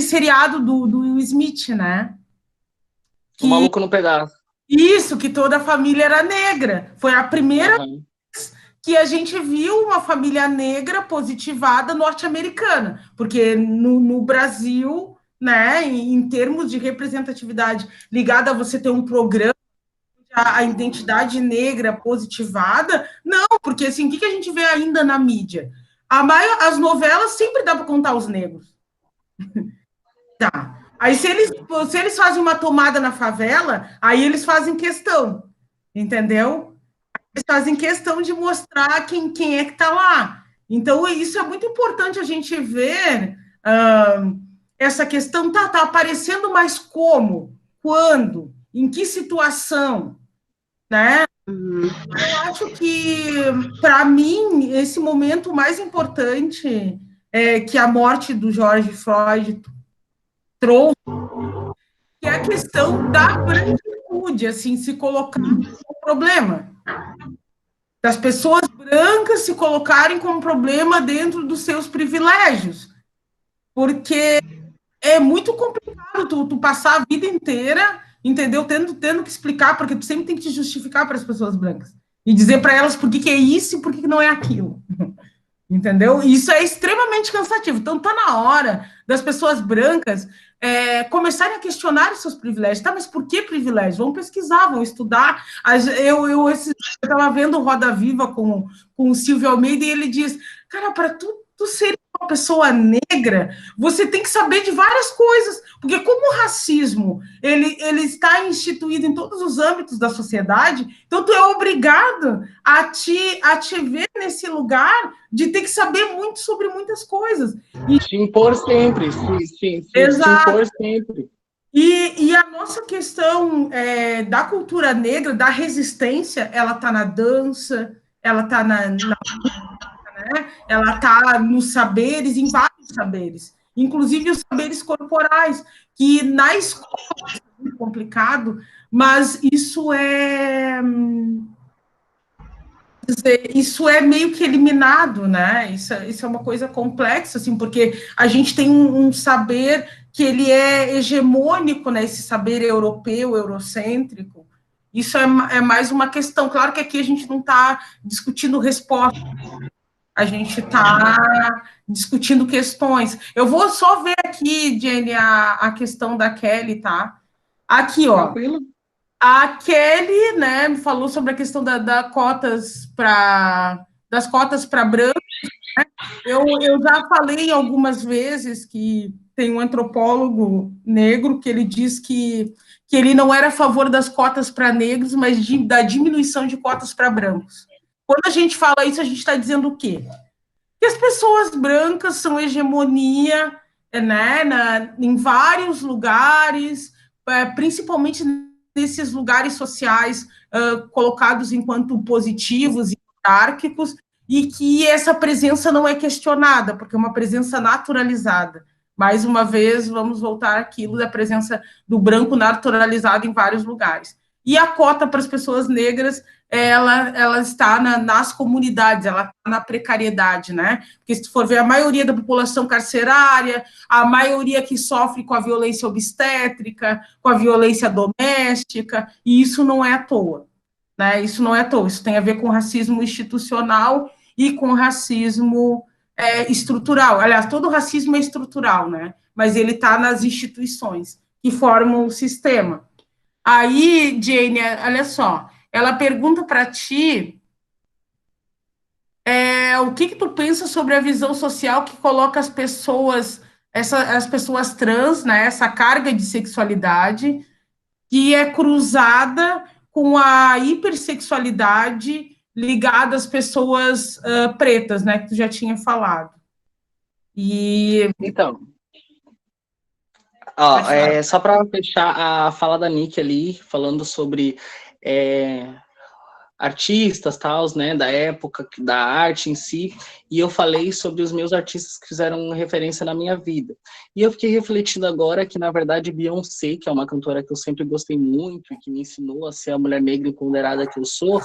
seriado do Will Smith, né? O Maluco no Pedaço. Isso, que toda a família era negra. Foi a primeira vez que a gente viu uma família negra positivada norte-americana, porque no Brasil, né, em termos de representatividade ligada a você ter um programa, a identidade negra positivada, não, porque assim, o que a gente vê ainda na mídia? As novelas sempre dá para contar os negros. Tá. Aí, se eles fazem uma tomada na favela, aí eles fazem questão, entendeu? Eles fazem questão de mostrar quem é que está lá. Então, isso é muito importante a gente ver essa questão, tá aparecendo, mas como? Quando? Em que situação? Né? Eu acho que, para mim, esse momento mais importante que a morte do George Floyd trouxe, que é a questão da branquitude, assim, se colocar como problema. Das pessoas brancas se colocarem como problema dentro dos seus privilégios. Porque é muito complicado tu passar a vida inteira, entendeu? Tendo que explicar, porque tu sempre tem que te justificar para as pessoas brancas. E dizer para elas por que é isso e por que não é aquilo. Entendeu? E isso é extremamente cansativo. Então, tá na hora das pessoas brancas começarem a questionar os seus privilégios. Tá, mas por que privilégios? Vão pesquisar, vão estudar. Eu estava vendo Roda Viva com o Silvio Almeida e ele diz, cara, para tu tu ser uma pessoa negra, você tem que saber de várias coisas, porque como o racismo, ele está instituído em todos os âmbitos da sociedade, então tu é obrigado a te ver nesse lugar de ter que saber muito sobre muitas coisas. Te impor sempre, se Exato. impor sempre. E a nossa questão da cultura negra, da resistência, ela está na dança, ela está ela está nos saberes, em vários saberes, inclusive os saberes corporais, que na escola é muito complicado, mas isso é meio que eliminado, né? Isso é uma coisa complexa, assim, porque a gente tem um saber que ele é hegemônico, né? Esse saber europeu, eurocêntrico. Isso é mais uma questão. Claro que aqui a gente não está discutindo respostas, a gente está discutindo questões. Eu vou só ver aqui, Jenny, a questão da Kelly, tá? Aqui, ó. Tranquilo. A Kelly, né, me falou sobre a questão das cotas para brancos. Né? Eu já falei algumas vezes que tem um antropólogo negro que ele diz que ele não era a favor das cotas para negros, mas da diminuição de cotas para brancos. Quando a gente fala isso, a gente está dizendo o quê? Que as pessoas brancas são hegemonia, né, em vários lugares, principalmente nesses lugares sociais colocados enquanto positivos e hierárquicos, e que essa presença não é questionada, porque é uma presença naturalizada. Mais uma vez, vamos voltar àquilo da presença do branco naturalizado em vários lugares. E a cota para as pessoas negras, ela está nas comunidades, ela está na precariedade, né? Porque se tu for ver a maioria da população carcerária, a maioria que sofre com a violência obstétrica, com a violência doméstica, e isso não é à toa, né? Isso não é à toa, isso tem a ver com racismo institucional e com racismo estrutural. Aliás, todo racismo é estrutural, né? Mas ele está nas instituições que formam o sistema. Aí, Jane, olha só, ela pergunta para ti o que tu pensa sobre a visão social que coloca as pessoas trans, né, essa carga de sexualidade, que é cruzada com a hipersexualidade ligada às pessoas pretas, né, que tu já tinha falado. Então, só para fechar a fala da Nick ali, falando sobre artistas, tals, né, da época, da arte em si, e eu falei sobre os meus artistas que fizeram referência na minha vida. E eu fiquei refletindo agora que, na verdade, Beyoncé, que é uma cantora que eu sempre gostei muito e que me ensinou a ser a mulher negra empoderada que eu sou,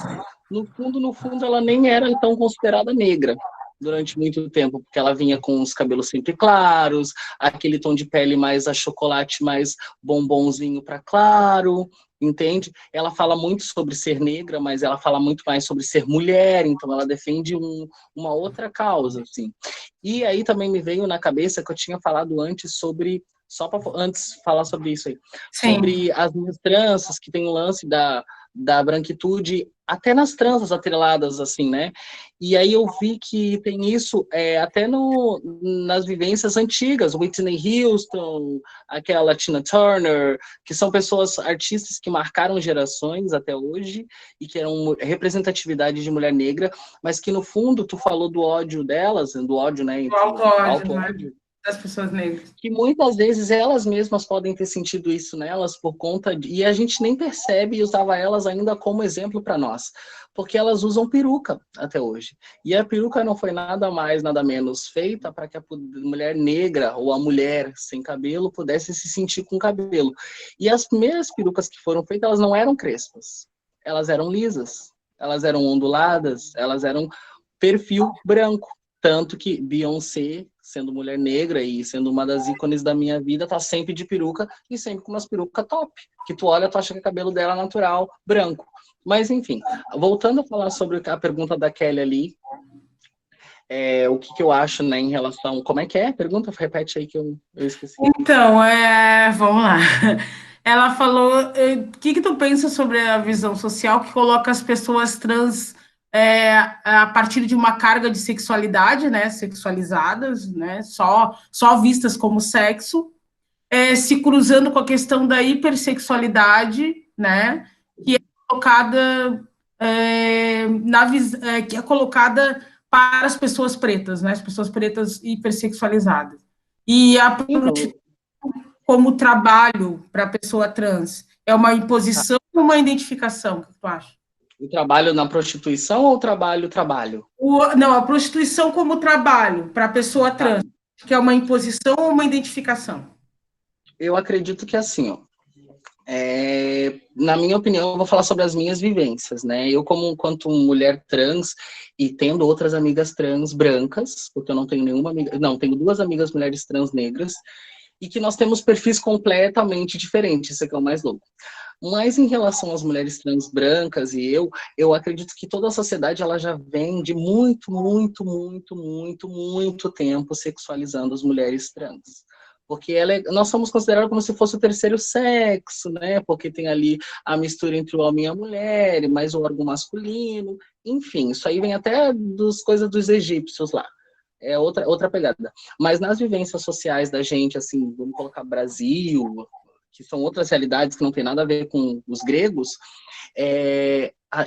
no fundo, ela nem era tão considerada negra durante muito tempo, porque ela vinha com os cabelos sempre claros, aquele tom de pele mais achocolate, mais bombonzinho para claro, entende? Ela fala muito sobre ser negra, mas ela fala muito mais sobre ser mulher, então ela defende uma outra causa, assim. E aí também me veio na cabeça que eu tinha falado antes sobre, só para antes falar sobre isso aí, Sim. Sobre as minhas tranças, que tem o lance da branquitude, até nas tranças atreladas, assim, né? E aí eu vi que tem isso até nas vivências antigas, Whitney Houston, aquela Tina Turner, que são pessoas, artistas que marcaram gerações até hoje e que eram representatividade de mulher negra, mas que no fundo tu falou do ódio delas, do ódio, né? Do auto-ódio, Auto-ódio, das pessoas negras. que muitas vezes elas mesmas podem ter sentido isso nelas por conta e a gente nem percebe e usava elas ainda como exemplo para nós, porque elas usam peruca até hoje. E a peruca não foi nada mais, nada menos feita para que a mulher negra ou a mulher sem cabelo pudesse se sentir com cabelo. E as primeiras perucas que foram feitas, elas não eram crespas, elas eram lisas, elas eram onduladas, elas eram perfil branco. Tanto que Beyoncé, sendo mulher negra e sendo uma das ícones da minha vida, tá sempre de peruca e sempre com umas perucas top. Que tu olha, tu acha que o cabelo dela é natural, branco. Mas, enfim, voltando a falar sobre a pergunta da Kelly ali, o que eu acho, né, em relação... Como é que é? Pergunta, repete aí que eu esqueci. Então, vamos lá. Ela falou, o que tu pensa sobre a visão social que coloca as pessoas trans a partir de uma carga de sexualidade, né, sexualizadas, né, só vistas como sexo, se cruzando com a questão da hipersexualidade, né, que é colocada que é colocada para as pessoas pretas, né, as pessoas pretas hipersexualizadas. E a Então, como trabalho para a pessoa trans, é uma imposição ou uma identificação? O que tu acha? o trabalho na prostituição ou o trabalho? Não, a prostituição como trabalho para a pessoa trans, que é uma imposição ou uma identificação? Eu acredito que assim, ó, na minha opinião, eu vou falar sobre as minhas vivências, né? Eu, enquanto mulher trans e tendo outras amigas trans brancas, porque eu não tenho nenhuma amiga, não, tenho duas amigas mulheres trans negras, e que nós temos perfis completamente diferentes, isso é que é o mais louco. Mas em relação às mulheres trans brancas e eu acredito que toda a sociedade ela já vem de muito, muito, muito, muito, muito tempo sexualizando as mulheres trans. Porque nós somos considerados como se fosse o terceiro sexo, né? Porque tem ali a mistura entre o homem e a mulher, mais o órgão masculino. Enfim, isso aí vem até das coisas dos egípcios lá. É outra pegada. Mas nas vivências sociais da gente, assim, vamos colocar Brasil, que são outras realidades que não tem nada a ver com os gregos,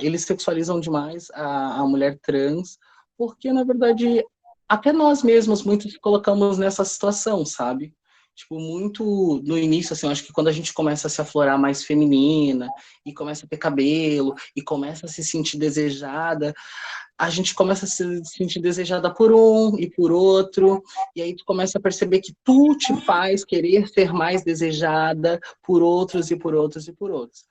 eles sexualizam demais a mulher trans, porque, na verdade, até nós mesmos muitos colocamos nessa situação, sabe? Tipo, muito no início, assim, eu acho que quando a gente começa a se aflorar mais feminina, e começa a ter cabelo, e começa a se sentir desejada, a gente começa a se sentir desejada por um e por outro, e aí tu começa a perceber que tu te faz querer ser mais desejada por outros e por outros e por outros.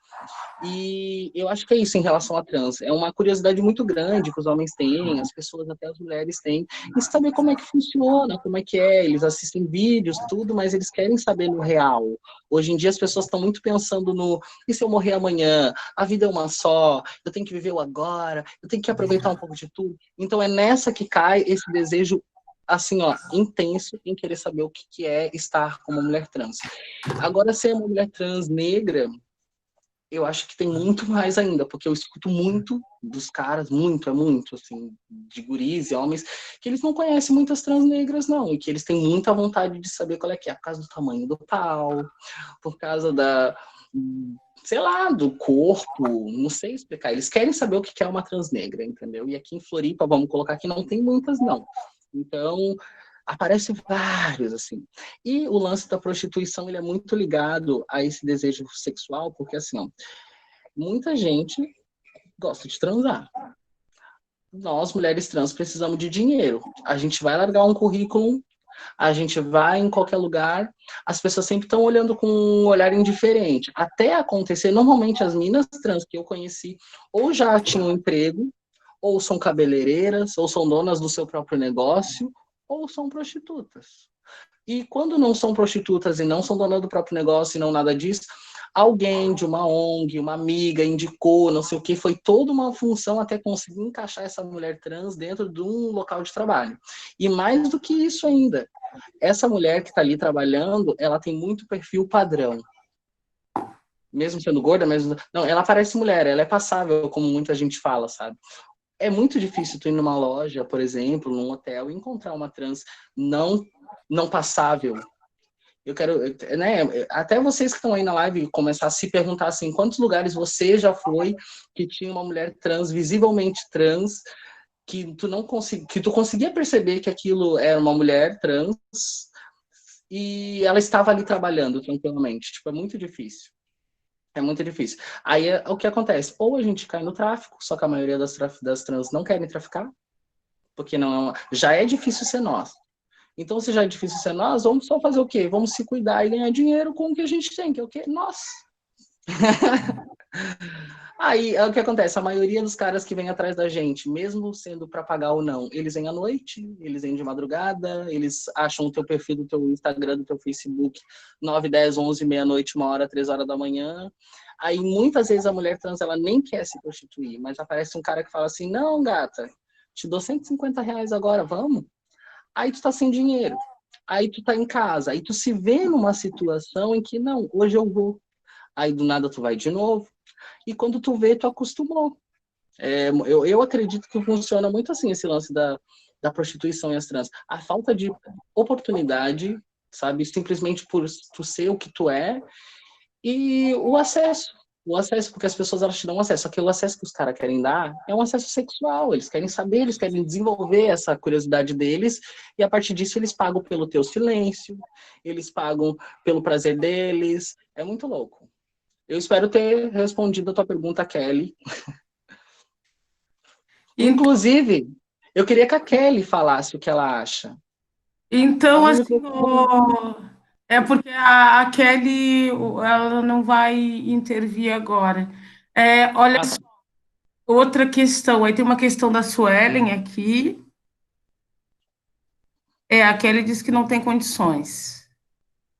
E eu acho que é isso em relação à trans. É uma curiosidade muito grande que os homens têm, as pessoas, até as mulheres têm, em saber como é que funciona, como é que é. Eles assistem vídeos, tudo, mas eles querem saber no real. Hoje em dia as pessoas estão muito pensando no e se eu morrer amanhã? A vida é uma só, eu tenho que viver o agora, eu tenho que aproveitar um pouco de tudo. Então é nessa que cai esse desejo assim, ó, intenso em querer saber o que é estar como mulher trans. Agora, ser uma mulher trans negra, eu acho que tem muito mais ainda, porque eu escuto muito dos caras, muito, assim, de guris e homens, que eles não conhecem muitas trans negras, não, e que eles têm muita vontade de saber qual é que é, por causa do tamanho do pau, por causa sei lá, do corpo, não sei explicar. Eles querem saber o que é uma trans negra, entendeu? E aqui em Floripa, vamos colocar que não tem muitas, não. Então, aparece vários, assim. E o lance da prostituição, ele é muito ligado a esse desejo sexual, porque, assim, ó, muita gente gosta de transar. Nós, mulheres trans, precisamos de dinheiro. A gente vai largar um currículo, a gente vai em qualquer lugar, as pessoas sempre estão olhando com um olhar indiferente. Até acontecer, normalmente as minas trans que eu conheci, ou já tinham emprego, ou são cabeleireiras, ou são donas do seu próprio negócio, ou são prostitutas. E quando não são prostitutas e não são donas do próprio negócio e não nada disso, alguém de uma ONG, uma amiga indicou, não sei o que, foi toda uma função até conseguir encaixar essa mulher trans dentro de um local de trabalho. E mais do que isso ainda, essa mulher que está ali trabalhando, ela tem muito perfil padrão. Mesmo sendo gorda, não, ela parece mulher, ela é passável, como muita gente fala, sabe? É muito difícil tu ir numa loja, por exemplo, num hotel, e encontrar uma trans não passável. Eu quero, né, até vocês que estão aí na live começar a se perguntar assim, quantos lugares você já foi que tinha uma mulher trans, visivelmente trans, que tu conseguia perceber que aquilo era uma mulher trans e ela estava ali trabalhando tranquilamente. Tipo, é muito difícil. É muito difícil. Aí o que acontece? Ou a gente cai no tráfico, só que a maioria das trans não querem traficar, porque não já é difícil ser nós. Então, se já é difícil ser nós, vamos só fazer o quê? Vamos se cuidar e ganhar dinheiro com o que a gente tem, que é o quê? Nós. Aí, é o que acontece, a maioria dos caras que vem atrás da gente, mesmo sendo para pagar ou não, eles vêm à noite, eles vêm de madrugada, eles acham o teu perfil do teu Instagram, do teu Facebook, 9, 10, 11, meia-noite, 1 hora, 3 horas da manhã. Aí, muitas vezes, a mulher trans, ela nem quer se prostituir, mas aparece um cara que fala assim, não, gata, te dou R$ 150 agora, vamos? Aí tu tá sem dinheiro, aí tu tá em casa, aí tu se vê numa situação em que, não, hoje eu vou. Aí do nada tu vai de novo, e quando tu vê, tu acostumou. Eu acredito que funciona muito assim, esse lance da prostituição e as trans. A falta de oportunidade, sabe? Simplesmente por tu ser o que tu é, e o acesso. O acesso, porque as pessoas elas te dão acesso. Só que o acesso que os caras querem dar é um acesso sexual. Eles querem saber, eles querem desenvolver essa curiosidade deles, e a partir disso eles pagam pelo teu silêncio, eles pagam pelo prazer deles. É muito louco. Eu espero ter respondido a tua pergunta, Kelly. Inclusive, eu queria que a Kelly falasse o que ela acha. Então, Abre o assim, microfone. é porque a Kelly, ela não vai intervir agora. Olha Ah, só, outra questão, aí tem uma questão da Suelen aqui. A Kelly diz que não tem condições.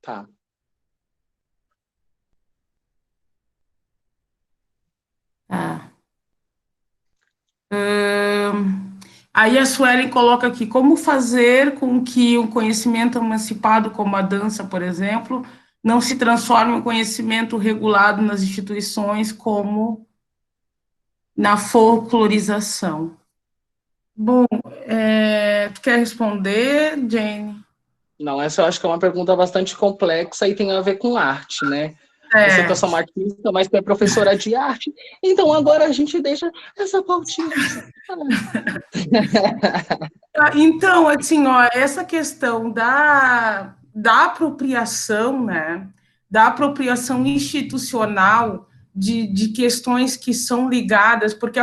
tá. Tá. Aí a Suelen coloca aqui, como fazer com que um conhecimento emancipado, como a dança, por exemplo, não se transforme em um conhecimento regulado nas instituições, como na folclorização? Bom, tu quer responder, Jane? Não, essa eu acho que é uma pergunta bastante complexa e tem a ver com arte, né? Eu sei que eu sou uma artista, mas tu é professora de arte, então agora a gente deixa essa pautinha pra você. Então, assim, ó, essa questão da apropriação, né, da apropriação institucional de questões que são ligadas, porque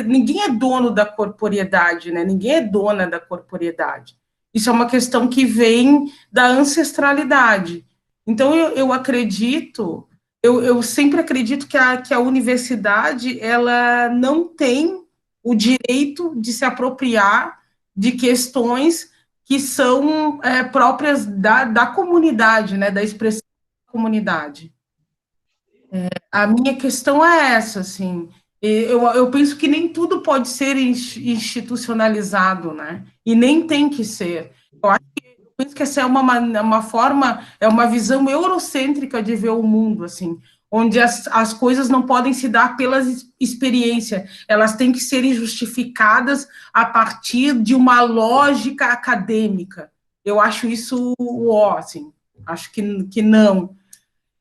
ninguém é dono da corporeidade, né, ninguém é dona da corporeidade. Isso é uma questão que vem da ancestralidade. Então, eu acredito, eu sempre acredito que a universidade, ela não tem o direito de se apropriar de questões que são próprias da comunidade, né, da expressão da comunidade. A minha questão é essa, assim, eu penso que nem tudo pode ser institucionalizado, né, e nem tem que ser. Eu penso que essa é uma forma, é uma visão eurocêntrica de ver o mundo, assim, onde as coisas não podem se dar pela experiência, elas têm que serem justificadas a partir de uma lógica acadêmica. Eu acho isso assim, acho que não.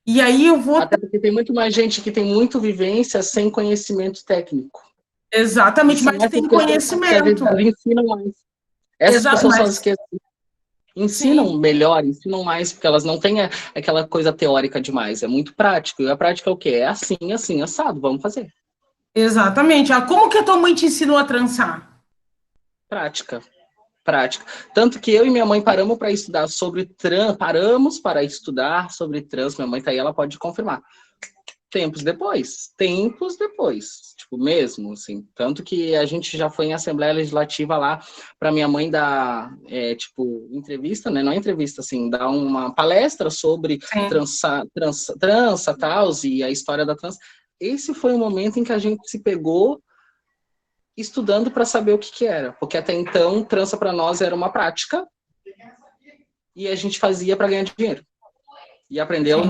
E aí eu vou... Até porque tem muito mais gente que tem muito vivência sem conhecimento técnico. Exatamente, São mas essas tem pessoas que às vezes conhecimento. ensinam mais. Essas Exato, pessoas são as mas que sim, ensinam melhor, ensinam mais, porque elas não têm aquela coisa teórica demais, é muito prático. E a prática é o quê? É assim, assim, assado, vamos fazer. exatamente. Como que a tua mãe te ensinou a trançar? Prática. Prática. Tanto que eu e minha mãe paramos para estudar sobre paramos para estudar sobre trans, minha mãe tá aí, ela pode confirmar. Tempos depois, tipo, mesmo, assim, tanto que a gente já foi em Assembleia Legislativa lá para minha mãe dar, tipo, entrevista, né, não é entrevista, assim, dar uma palestra sobre Sim, trança, tal, e a história da trans. Esse foi o momento em que a gente se pegou estudando para saber o que era, porque até então, trança para nós era uma prática e a gente fazia para ganhar dinheiro. E aprendeu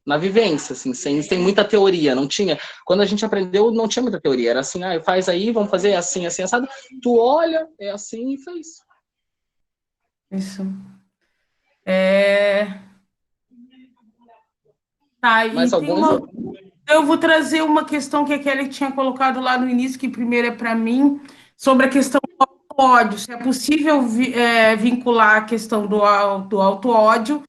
na vivência, assim, sem muita teoria, não tinha. Quando a gente aprendeu, não tinha muita teoria, era assim, faz aí, vamos fazer assim, assim, assado. Tu olha, é assim e fez. isso. Tá, e Mas tem alguns. uma. Eu vou trazer uma questão que a Kelly tinha colocado lá no início, que primeiro é para mim, sobre a questão do auto-ódio. Se é possível vincular a questão do auto-ódio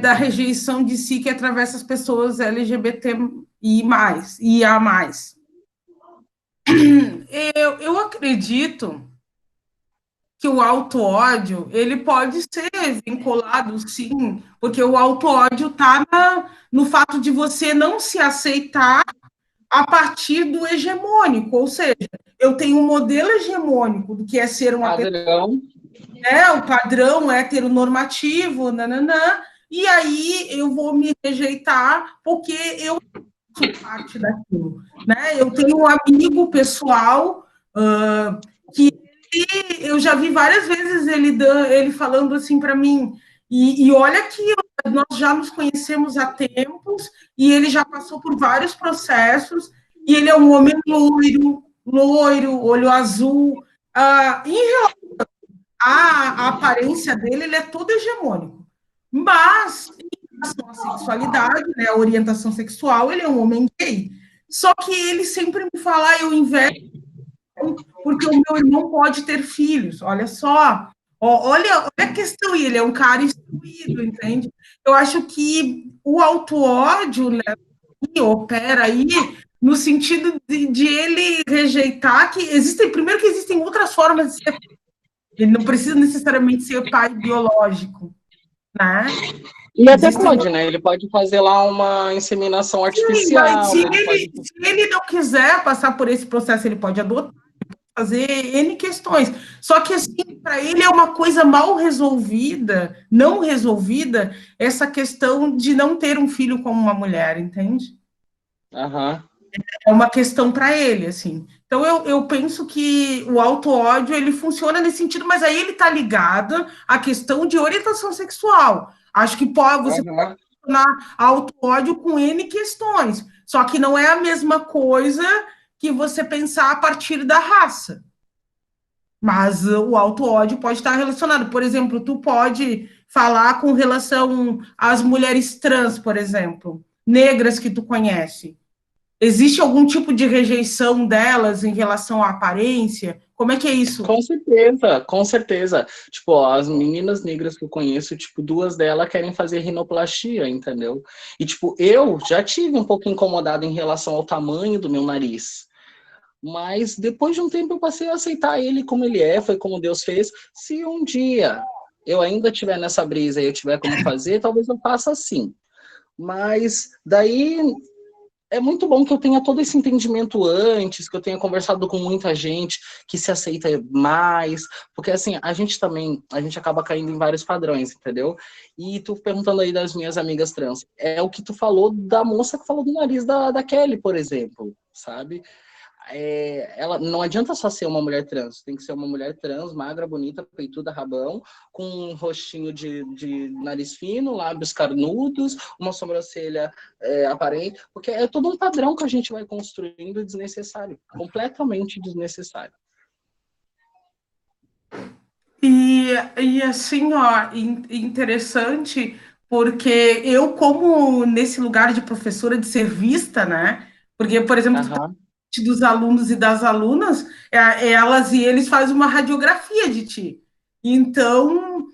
da rejeição de si que atravessa as pessoas LGBTI+, e a mais. Eu acredito que o auto-ódio, ele pode ser vinculado, sim, porque o auto-ódio está no fato de você não se aceitar a partir do hegemônico, ou seja, eu tenho um modelo hegemônico do que é ser uma Padrão. pessoa, o padrão heteronormativo, nananã, e aí eu vou me rejeitar porque eu sou parte daquilo, né? Eu tenho um amigo pessoal que eu já vi várias vezes ele falando assim para mim, e olha que nós já nos conhecemos há tempos, e ele já passou por vários processos, e ele é um homem loiro, olho azul. Em relação à aparência dele, ele é todo hegemônico. Mas, em relação à sexualidade, né, a orientação sexual, ele é um homem gay. Só que ele sempre me fala, eu invejo porque o meu irmão pode ter filhos. Olha só, olha a questão, e ele é um cara instruído, entende? Eu acho que o auto-ódio, né, opera aí no sentido de ele rejeitar que existem, primeiro que existem outras formas de ser, ele não precisa necessariamente ser pai biológico, né? E até pode, né? Ele pode fazer lá uma inseminação artificial. Sim, mas se ele não quiser passar por esse processo, ele pode adotar, fazer N questões. Só que, assim, para ele é uma coisa mal resolvida, não resolvida, essa questão de não ter um filho como uma mulher, entende? Aham. É uma questão para ele, assim. Então, eu penso que o auto-ódio, ele funciona nesse sentido, mas aí ele está ligado à questão de orientação sexual. Acho que você pode funcionar auto-ódio com N questões, só que não é a mesma coisa que você pensar a partir da raça. Mas o auto-ódio pode estar relacionado. Por exemplo, tu pode falar com relação às mulheres trans, por exemplo, negras que tu conhece. Existe algum tipo de rejeição delas em relação à aparência? Como é que é isso? Com certeza, com certeza. Tipo, ó, as meninas negras que eu conheço, tipo, duas delas querem fazer rinoplastia, entendeu? E, tipo, eu já tive um pouco incomodado em relação ao tamanho do meu nariz. Mas depois de um tempo eu passei a aceitar ele como ele é, foi como Deus fez. Se um dia eu ainda tiver nessa brisa e eu tiver como fazer, talvez eu faça assim. Mas daí é muito bom que eu tenha todo esse entendimento antes, que eu tenha conversado com muita gente que se aceita mais, porque assim, a gente acaba caindo em vários padrões, entendeu? E tu perguntando aí das minhas amigas trans, é o que tu falou da moça que falou do nariz da Kelly, por exemplo, sabe? Ela não adianta só ser uma mulher trans, tem que ser uma mulher trans, magra, bonita, peituda, rabão, com um rostinho de nariz fino, lábios carnudos, uma sobrancelha aparente, porque é todo um padrão que a gente vai construindo desnecessário, completamente desnecessário. E assim, ó, interessante, porque eu, como nesse lugar de professora de ser vista, né? Porque, por exemplo, Aham. dos alunos e das alunas, elas e eles fazem uma radiografia de ti. Então,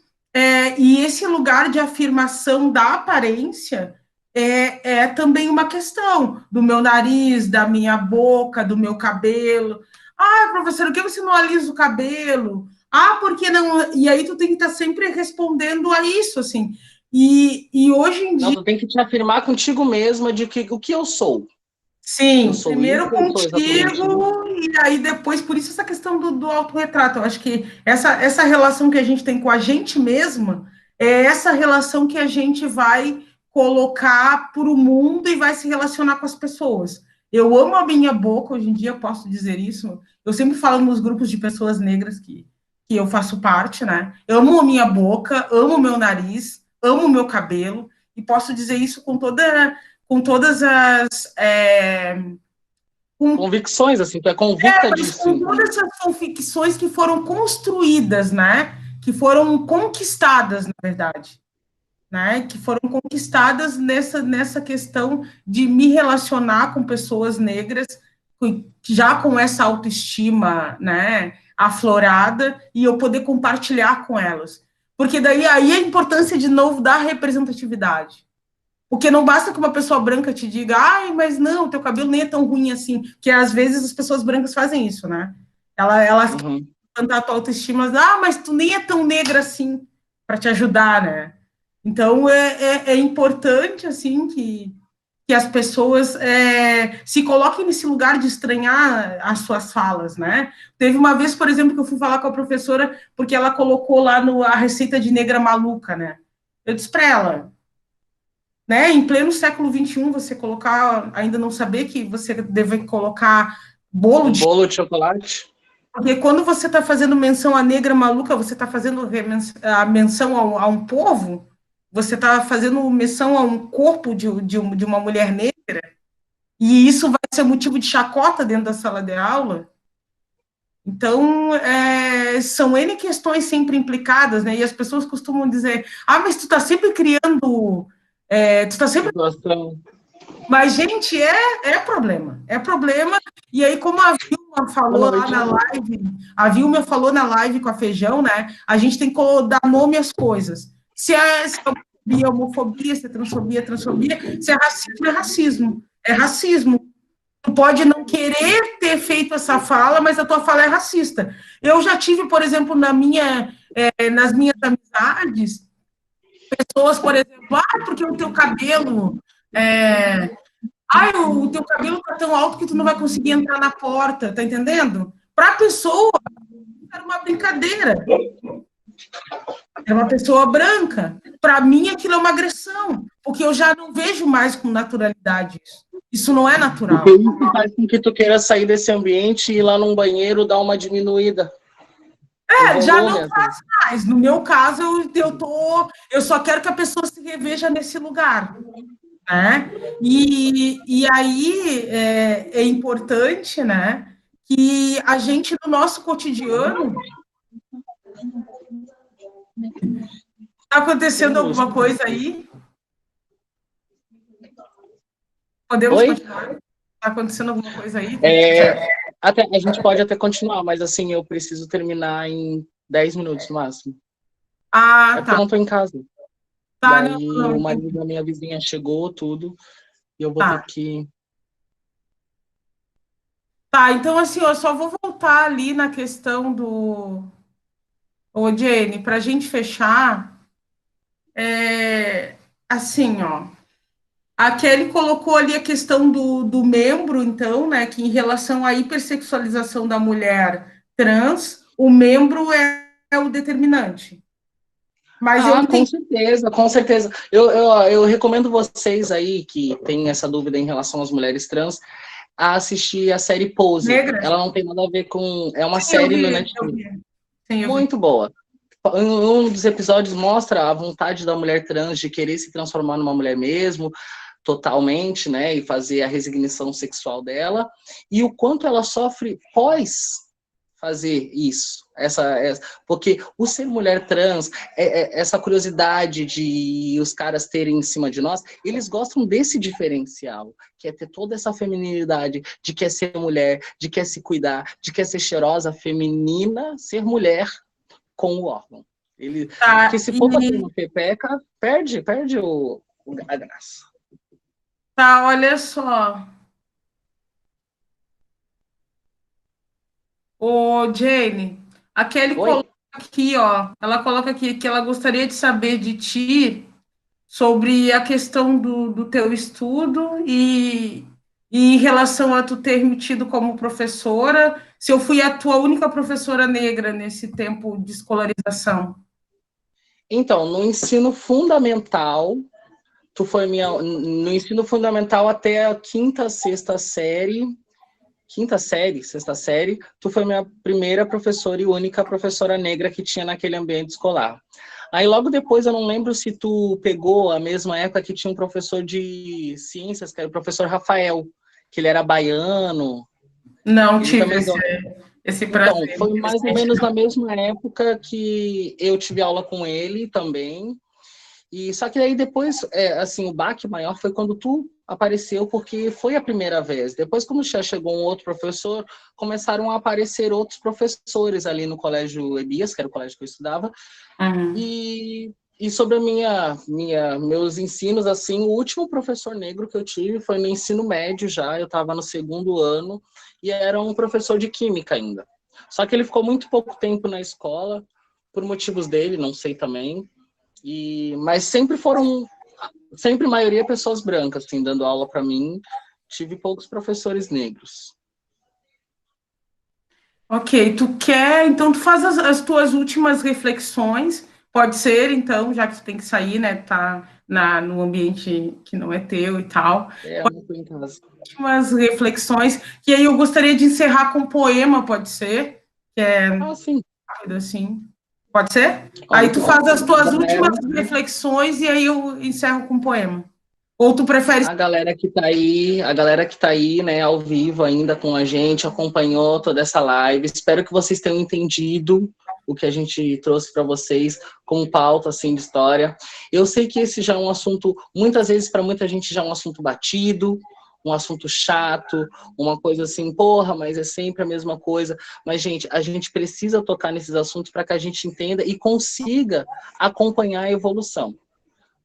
e esse lugar de afirmação da aparência é também uma questão do meu nariz, da minha boca, do meu cabelo. Ah, professor, por que você não alisa o cabelo? Ah, por que não? E aí tu tem que estar sempre respondendo a isso, assim. E hoje em Não, dia. tu tem que te afirmar contigo mesma de que o que eu sou. Eu Sim, sou primeiro isso, eu sou exatamente isso. contigo, e aí depois, por isso essa questão do autorretrato. Eu acho que essa relação que a gente tem com a gente mesma é essa relação que a gente vai colocar para o mundo e vai se relacionar com as pessoas. Eu amo a minha boca, hoje em dia eu posso dizer isso. Eu sempre falo nos grupos de pessoas negras que eu faço parte, né? Eu amo a minha boca, amo o meu nariz, amo o meu cabelo, e posso dizer isso com todas as. Com, Convicções, assim, tu é convicta mas disso, com então. todas essas convicções que foram construídas, né? Que foram conquistadas, na verdade. Né? Que foram conquistadas nessa questão de me relacionar com pessoas negras, já com essa autoestima, né, aflorada, e eu poder compartilhar com elas. Porque daí aí a importância, de novo, da representatividade. Porque não basta que uma pessoa branca te diga, ai, mas não, teu cabelo nem é tão ruim assim, que às vezes as pessoas brancas fazem isso, né? Elas Uhum. levantar a tua autoestima, mas tu nem é tão negra assim, para te ajudar, né? Então é importante, assim, que as pessoas se coloquem nesse lugar de estranhar as suas falas, né? Teve uma vez, por exemplo, que eu fui falar com a professora, porque ela colocou lá a receita de negra maluca, né? Eu disse para ela, né? Em pleno século XXI, você colocar, ainda não saber que você deve colocar bolo Um de. bolo de chocolate. Porque quando você está fazendo menção à negra maluca, você está fazendo a menção a um povo, você está fazendo menção a um corpo de uma mulher negra, e isso vai ser motivo de chacota dentro da sala de aula. Então, são N questões sempre implicadas, né? E as pessoas costumam dizer, mas tu está sempre criando, tu está sempre... Mas, gente, é problema, e aí, como a Vilma falou lá na live, com a Feijão, né, a gente tem que dar nome às coisas. Se é homofobia, se é transfobia, se é racismo, é racismo. Tu pode não querer ter feito essa fala, mas a tua fala é racista. Eu já tive, por exemplo, nas minhas amizades, pessoas, por exemplo, porque o teu cabelo o teu cabelo tá tão alto que tu não vai conseguir entrar na porta, tá entendendo? Para a pessoa, era uma brincadeira. É uma pessoa branca. Para mim, aquilo é uma agressão, porque eu já não vejo mais com naturalidade isso. Isso não é natural. Porque isso faz com que tu queira sair desse ambiente e ir lá num banheiro dar uma diminuída. Já não faz mais. No meu caso, eu só quero que a pessoa se reveja nesse lugar. Né? E aí é importante, né, que a gente, no nosso cotidiano... Está acontecendo alguma coisa aí? Podemos continuar? Está acontecendo alguma coisa aí? A gente pode até continuar, mas assim, eu preciso terminar em 10 minutos no máximo. Porque eu não estou em casa. Daí o marido da minha vizinha chegou, tudo, e eu vou ter que... Então assim, eu só vou voltar ali na questão do... Ô, Jenny, para a gente fechar, assim, a Kelly colocou ali a questão do membro, então, né, que em relação à hipersexualização da mulher trans, o membro é o determinante. Mas com certeza. Eu recomendo vocês aí que têm essa dúvida em relação às mulheres trans a assistir a série Pose. Negra? Ela não tem nada a ver com... É uma série no Netflix. Muito vi. boa. Um dos episódios mostra a vontade da mulher trans de querer se transformar numa mulher mesmo, totalmente, né? E fazer a resignação sexual dela. E o quanto ela sofre pós fazer isso, porque o ser mulher trans, essa curiosidade de os caras terem em cima de nós, eles gostam desse diferencial, que é ter toda essa feminilidade, de quer ser mulher, de quer se cuidar, de quer ser cheirosa, feminina, ser mulher com o órgão. Porque se for fazer uma pepeca, perde a graça. Olha só. Ô, Jane, a Kelly coloca aqui, ela coloca aqui que ela gostaria de saber de ti sobre a questão do teu estudo e em relação a tu ter me tido como professora, se eu fui a tua única professora negra nesse tempo de escolarização. Então, no ensino fundamental, tu foi no ensino fundamental até a sexta série, tu foi minha primeira professora e única professora negra que tinha naquele ambiente escolar. Aí logo depois, eu não lembro se tu pegou a mesma época que tinha um professor de ciências, que era o professor Rafael, que ele era baiano. Não tive esse prazer. Então, foi mais ou menos na mesma época que eu tive aula com ele também. E só que aí depois, assim, o baque maior foi quando tu apareceu, porque foi a primeira vez. Depois, como já chegou um outro professor, começaram a aparecer outros professores ali no Colégio Ebias, que era o colégio que eu estudava. Uhum. E sobre meus ensinos, assim, o último professor negro que eu tive foi no ensino médio já, eu estava no 2º ano, e era um professor de química ainda. Só que ele ficou muito pouco tempo na escola, por motivos dele, não sei também. Mas sempre a maioria pessoas brancas, assim, dando aula para mim. Tive poucos professores negros. Ok, então tu faz as tuas últimas reflexões, pode ser, então, já que tu tem que sair, né, tá no ambiente que não é teu e tal. Eu não tô em casa. Últimas reflexões, que aí eu gostaria de encerrar com um poema, pode ser? Que é sim. rápido, assim. Pode ser? Aí tu faz as tuas últimas reflexões e aí eu encerro com um poema. Ou tu prefere... A galera que tá aí, né, ao vivo ainda com a gente, acompanhou toda essa live. Espero que vocês tenham entendido o que a gente trouxe para vocês como pauta, assim, de história. Eu sei que esse já é um assunto, muitas vezes, para muita gente, já é um assunto batido, um assunto chato, uma coisa assim, porra, mas é sempre a mesma coisa. Mas, gente, a gente precisa tocar nesses assuntos para que a gente entenda e consiga acompanhar a evolução.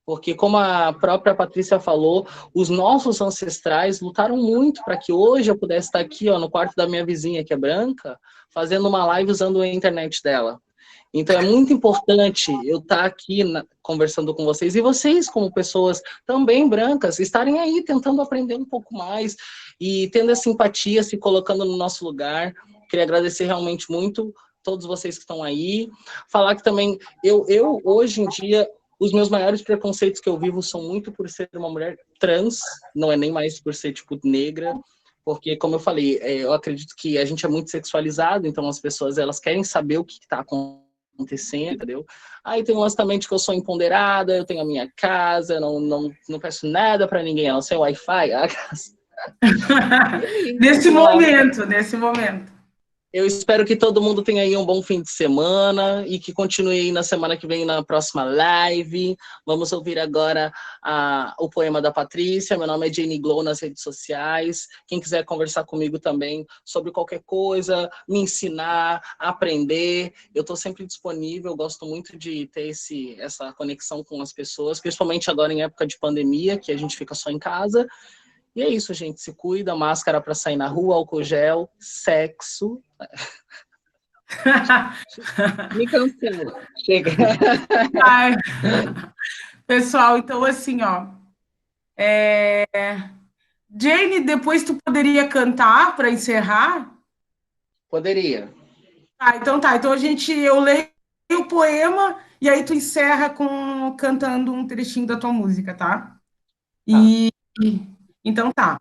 Porque, como a própria Patrícia falou, os nossos ancestrais lutaram muito para que hoje eu pudesse estar aqui, ó, no quarto da minha vizinha, que é branca, fazendo uma live usando a internet dela. Então, é muito importante eu estar aqui conversando com vocês, e vocês, como pessoas também brancas, estarem aí tentando aprender um pouco mais e tendo essa simpatia, se colocando no nosso lugar. Queria agradecer realmente muito todos vocês que estão aí. Falar que também, eu hoje em dia, os meus maiores preconceitos que eu vivo são muito por ser uma mulher trans, não é nem mais por ser, tipo, negra, porque, como eu falei, eu acredito que a gente é muito sexualizado, então as pessoas, elas querem saber o que está acontecendo, entendeu? Aí tem um lance também de que eu sou empoderada, eu tenho a minha casa, não peço nada para ninguém, a não ser Wi-Fi. Nesse momento. Eu espero que todo mundo tenha aí um bom fim de semana e que continue aí na semana que vem na próxima live. Vamos ouvir agora o poema da Patrícia. Meu nome é Jane Glow nas redes sociais. Quem quiser conversar comigo também sobre qualquer coisa, me ensinar, aprender, eu estou sempre disponível. Eu gosto muito de ter essa conexão com as pessoas, principalmente agora em época de pandemia, que a gente fica só em casa. E é isso, gente. Se cuida, máscara para sair na rua, álcool gel, sexo. Me cansando. Chega. Ai. Pessoal, então assim, ó. Jane, depois tu poderia cantar para encerrar? Poderia. Então tá. Então eu leio o poema e aí tu encerra cantando um trechinho da tua música, tá? E então tá.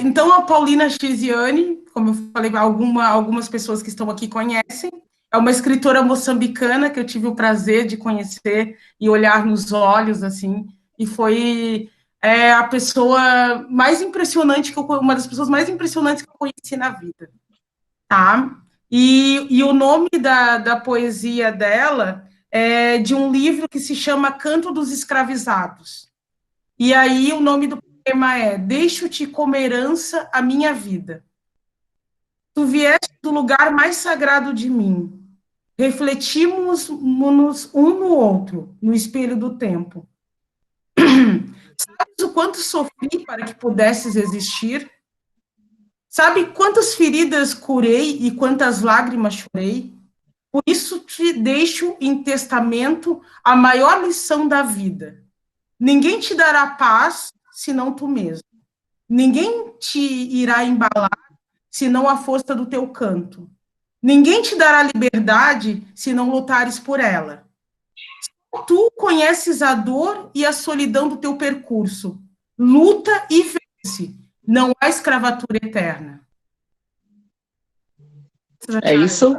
Então a Paulina Chiziane, como eu falei, algumas pessoas que estão aqui conhecem, é uma escritora moçambicana que eu tive o prazer de conhecer e olhar nos olhos, assim, e foi a pessoa mais impressionante, uma das pessoas mais impressionantes que eu conheci na vida, tá? E o nome da poesia dela é de um livro que se chama Canto dos Escravizados. E aí o nome do poema é Deixo-te como herança a minha vida. Tu vieste do lugar mais sagrado de mim. Refletimos-nos um no outro, no espelho do tempo. Sabes o quanto sofri para que pudesses existir? Sabe quantas feridas curei e quantas lágrimas chorei? Por isso te deixo em testamento a maior lição da vida. Ninguém te dará paz senão tu mesmo. Ninguém te irá embalar senão a força do teu canto. Ninguém te dará liberdade se não lutares por ela. Tu conheces a dor e a solidão do teu percurso. Luta e vence. Não há escravatura eterna. É isso?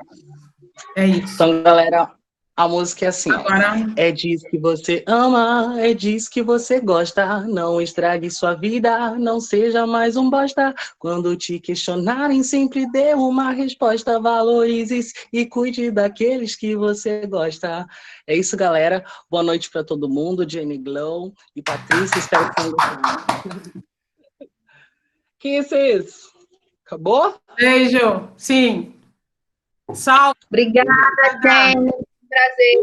É isso. Então, galera, a música é assim, Agora... É disso que você ama, é disso que você gosta. Não estrague sua vida, não seja mais um bosta. Quando te questionarem, sempre dê uma resposta. Valorize e cuide daqueles que você gosta. É isso, galera. Boa noite para todo mundo. Jane Glow e Patrícia. Espero que tenham gostado. Que isso? Acabou? Beijo. Sim. Salve. Obrigada, Jane. Prazer.